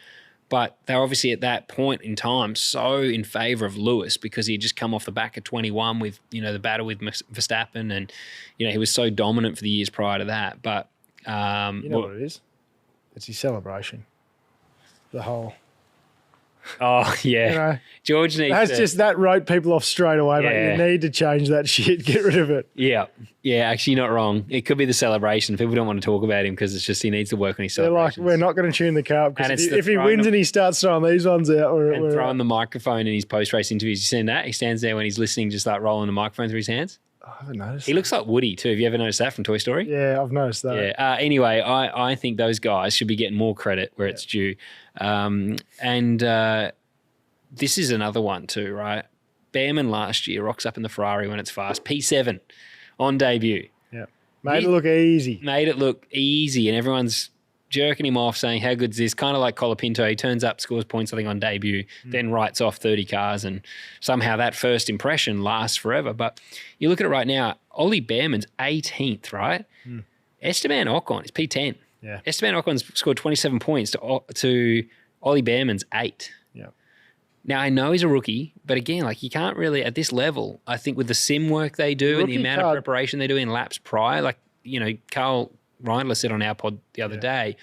Speaker 1: but they're obviously at that point in time so in favour of Lewis because he had just come off the back of 21 with, the battle with Verstappen and, he was so dominant for the years prior to that. But
Speaker 2: what it is? It's his celebration. The whole...
Speaker 1: Oh, yeah. George needs
Speaker 2: that wrote people off straight away, mate. You need to change that shit. Get rid of it.
Speaker 1: Yeah. Yeah, actually not wrong. It could be the celebration. People don't want to talk about him because it's just he needs to work on his celebrations.
Speaker 2: They're we're not going to tune the car up because if he wins and he starts throwing these ones out...
Speaker 1: and throwing the microphone in his post-race interviews. You seen that? He stands there when he's listening, just rolling the microphone through his hands.
Speaker 2: I haven't noticed.
Speaker 1: He looks like Woody too. Have you ever noticed that from Toy Story?
Speaker 2: Yeah, I've noticed that.
Speaker 1: Yeah. Anyway, I think those guys should be getting more credit where it's due. This is another one too, right? Behrman last year rocks up in the Ferrari when it's fast. P7 on debut.
Speaker 2: Yeah. Made it look easy.
Speaker 1: Made it look easy, and everyone's jerking him off, saying, how good's this? Kind of like Colapinto. He turns up, scores points, I think, on debut, then writes off 30 cars, and somehow that first impression lasts forever. But you look at it right now, Ollie Behrman's 18th, right? Esteban Ocon is P10.
Speaker 2: Yeah.
Speaker 1: Esteban Ocon's scored 27 points to Ollie Behrman's 8.
Speaker 2: Yeah.
Speaker 1: Now, I know he's a rookie, but again, like you can't really, at this level, I think with the sim work they do and the amount of preparation they do in laps prior, like, you know, Carl Reindler said on our pod the other day,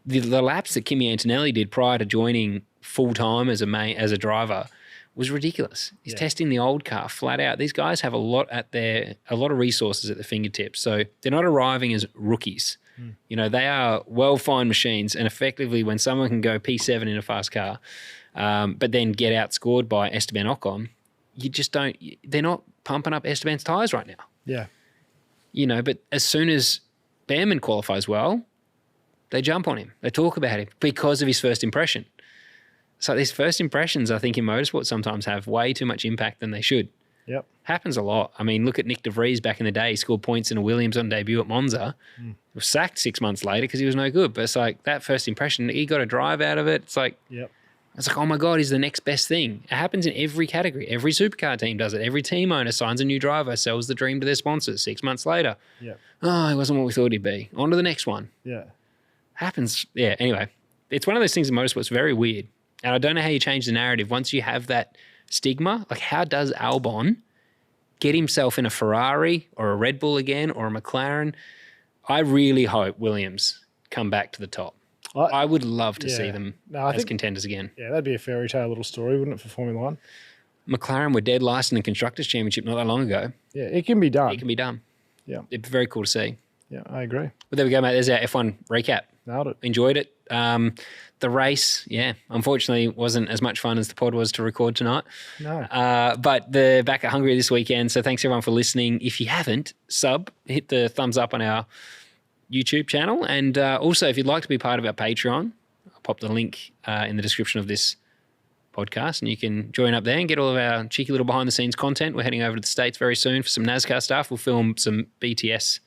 Speaker 1: the laps that Kimi Antonelli did prior to joining full-time as a driver was ridiculous. He's testing the old car flat out. These guys have a lot of resources at their fingertips. So they're not arriving as rookies. You know, they are well-fined machines, and effectively when someone can go P7 in a fast car, but then get outscored by Esteban Ocon, you just don't – they're not pumping up Esteban's tyres right now.
Speaker 2: Yeah.
Speaker 1: You know, but as soon as Behrman qualifies well, they jump on him. They talk about him because of his first impression. So these first impressions, I think, in motorsport sometimes have way too much impact than they should.
Speaker 2: Yep.
Speaker 1: Happens a lot. I mean, look at Nick de Vries back in the day. He scored points in a Williams on debut at Monza. He was sacked 6 months later because he was no good. But it's like that first impression, he got a drive out of it. It's like, oh my God, he's the next best thing. It happens in every category. Every supercar team does it. Every team owner signs a new driver, sells the dream to their sponsors 6 months later. Oh, he wasn't what we thought he'd be. On to the next one. Happens. Yeah, anyway. It's one of those things in motorsport. It's very weird. And I don't know how you change the narrative. Once you have that stigma, like how does Albon get himself in a Ferrari or a Red Bull again or a McLaren? I really hope Williams come back to the top. I would love to see them as contenders again.
Speaker 2: Yeah, that'd be a fairy tale little story, wouldn't it, for Formula One?
Speaker 1: McLaren were dead last in the Constructors' Championship not that long ago.
Speaker 2: Yeah, it can be done.
Speaker 1: It can be done.
Speaker 2: Yeah.
Speaker 1: It'd be very cool to see.
Speaker 2: Yeah, I agree.
Speaker 1: But there we go, mate. There's our F1 recap.
Speaker 2: Nailed it.
Speaker 1: Enjoyed it. The race, unfortunately wasn't as much fun as the pod was to record tonight.
Speaker 2: No.
Speaker 1: But they're back at Hungary this weekend, so thanks everyone for listening. If you haven't, hit the thumbs up on our YouTube channel. And also, if you'd like to be part of our Patreon, I'll pop the link in the description of this podcast, and you can join up there and get all of our cheeky little behind-the-scenes content. We're heading over to the States very soon for some NASCAR stuff. We'll film some BTS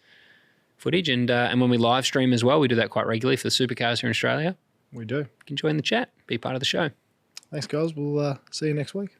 Speaker 1: footage, and when we live stream as well, we do that quite regularly for the supercars here in Australia.
Speaker 2: We do.
Speaker 1: You can join the chat, be part of the show.
Speaker 2: Thanks, guys. We'll see you next week.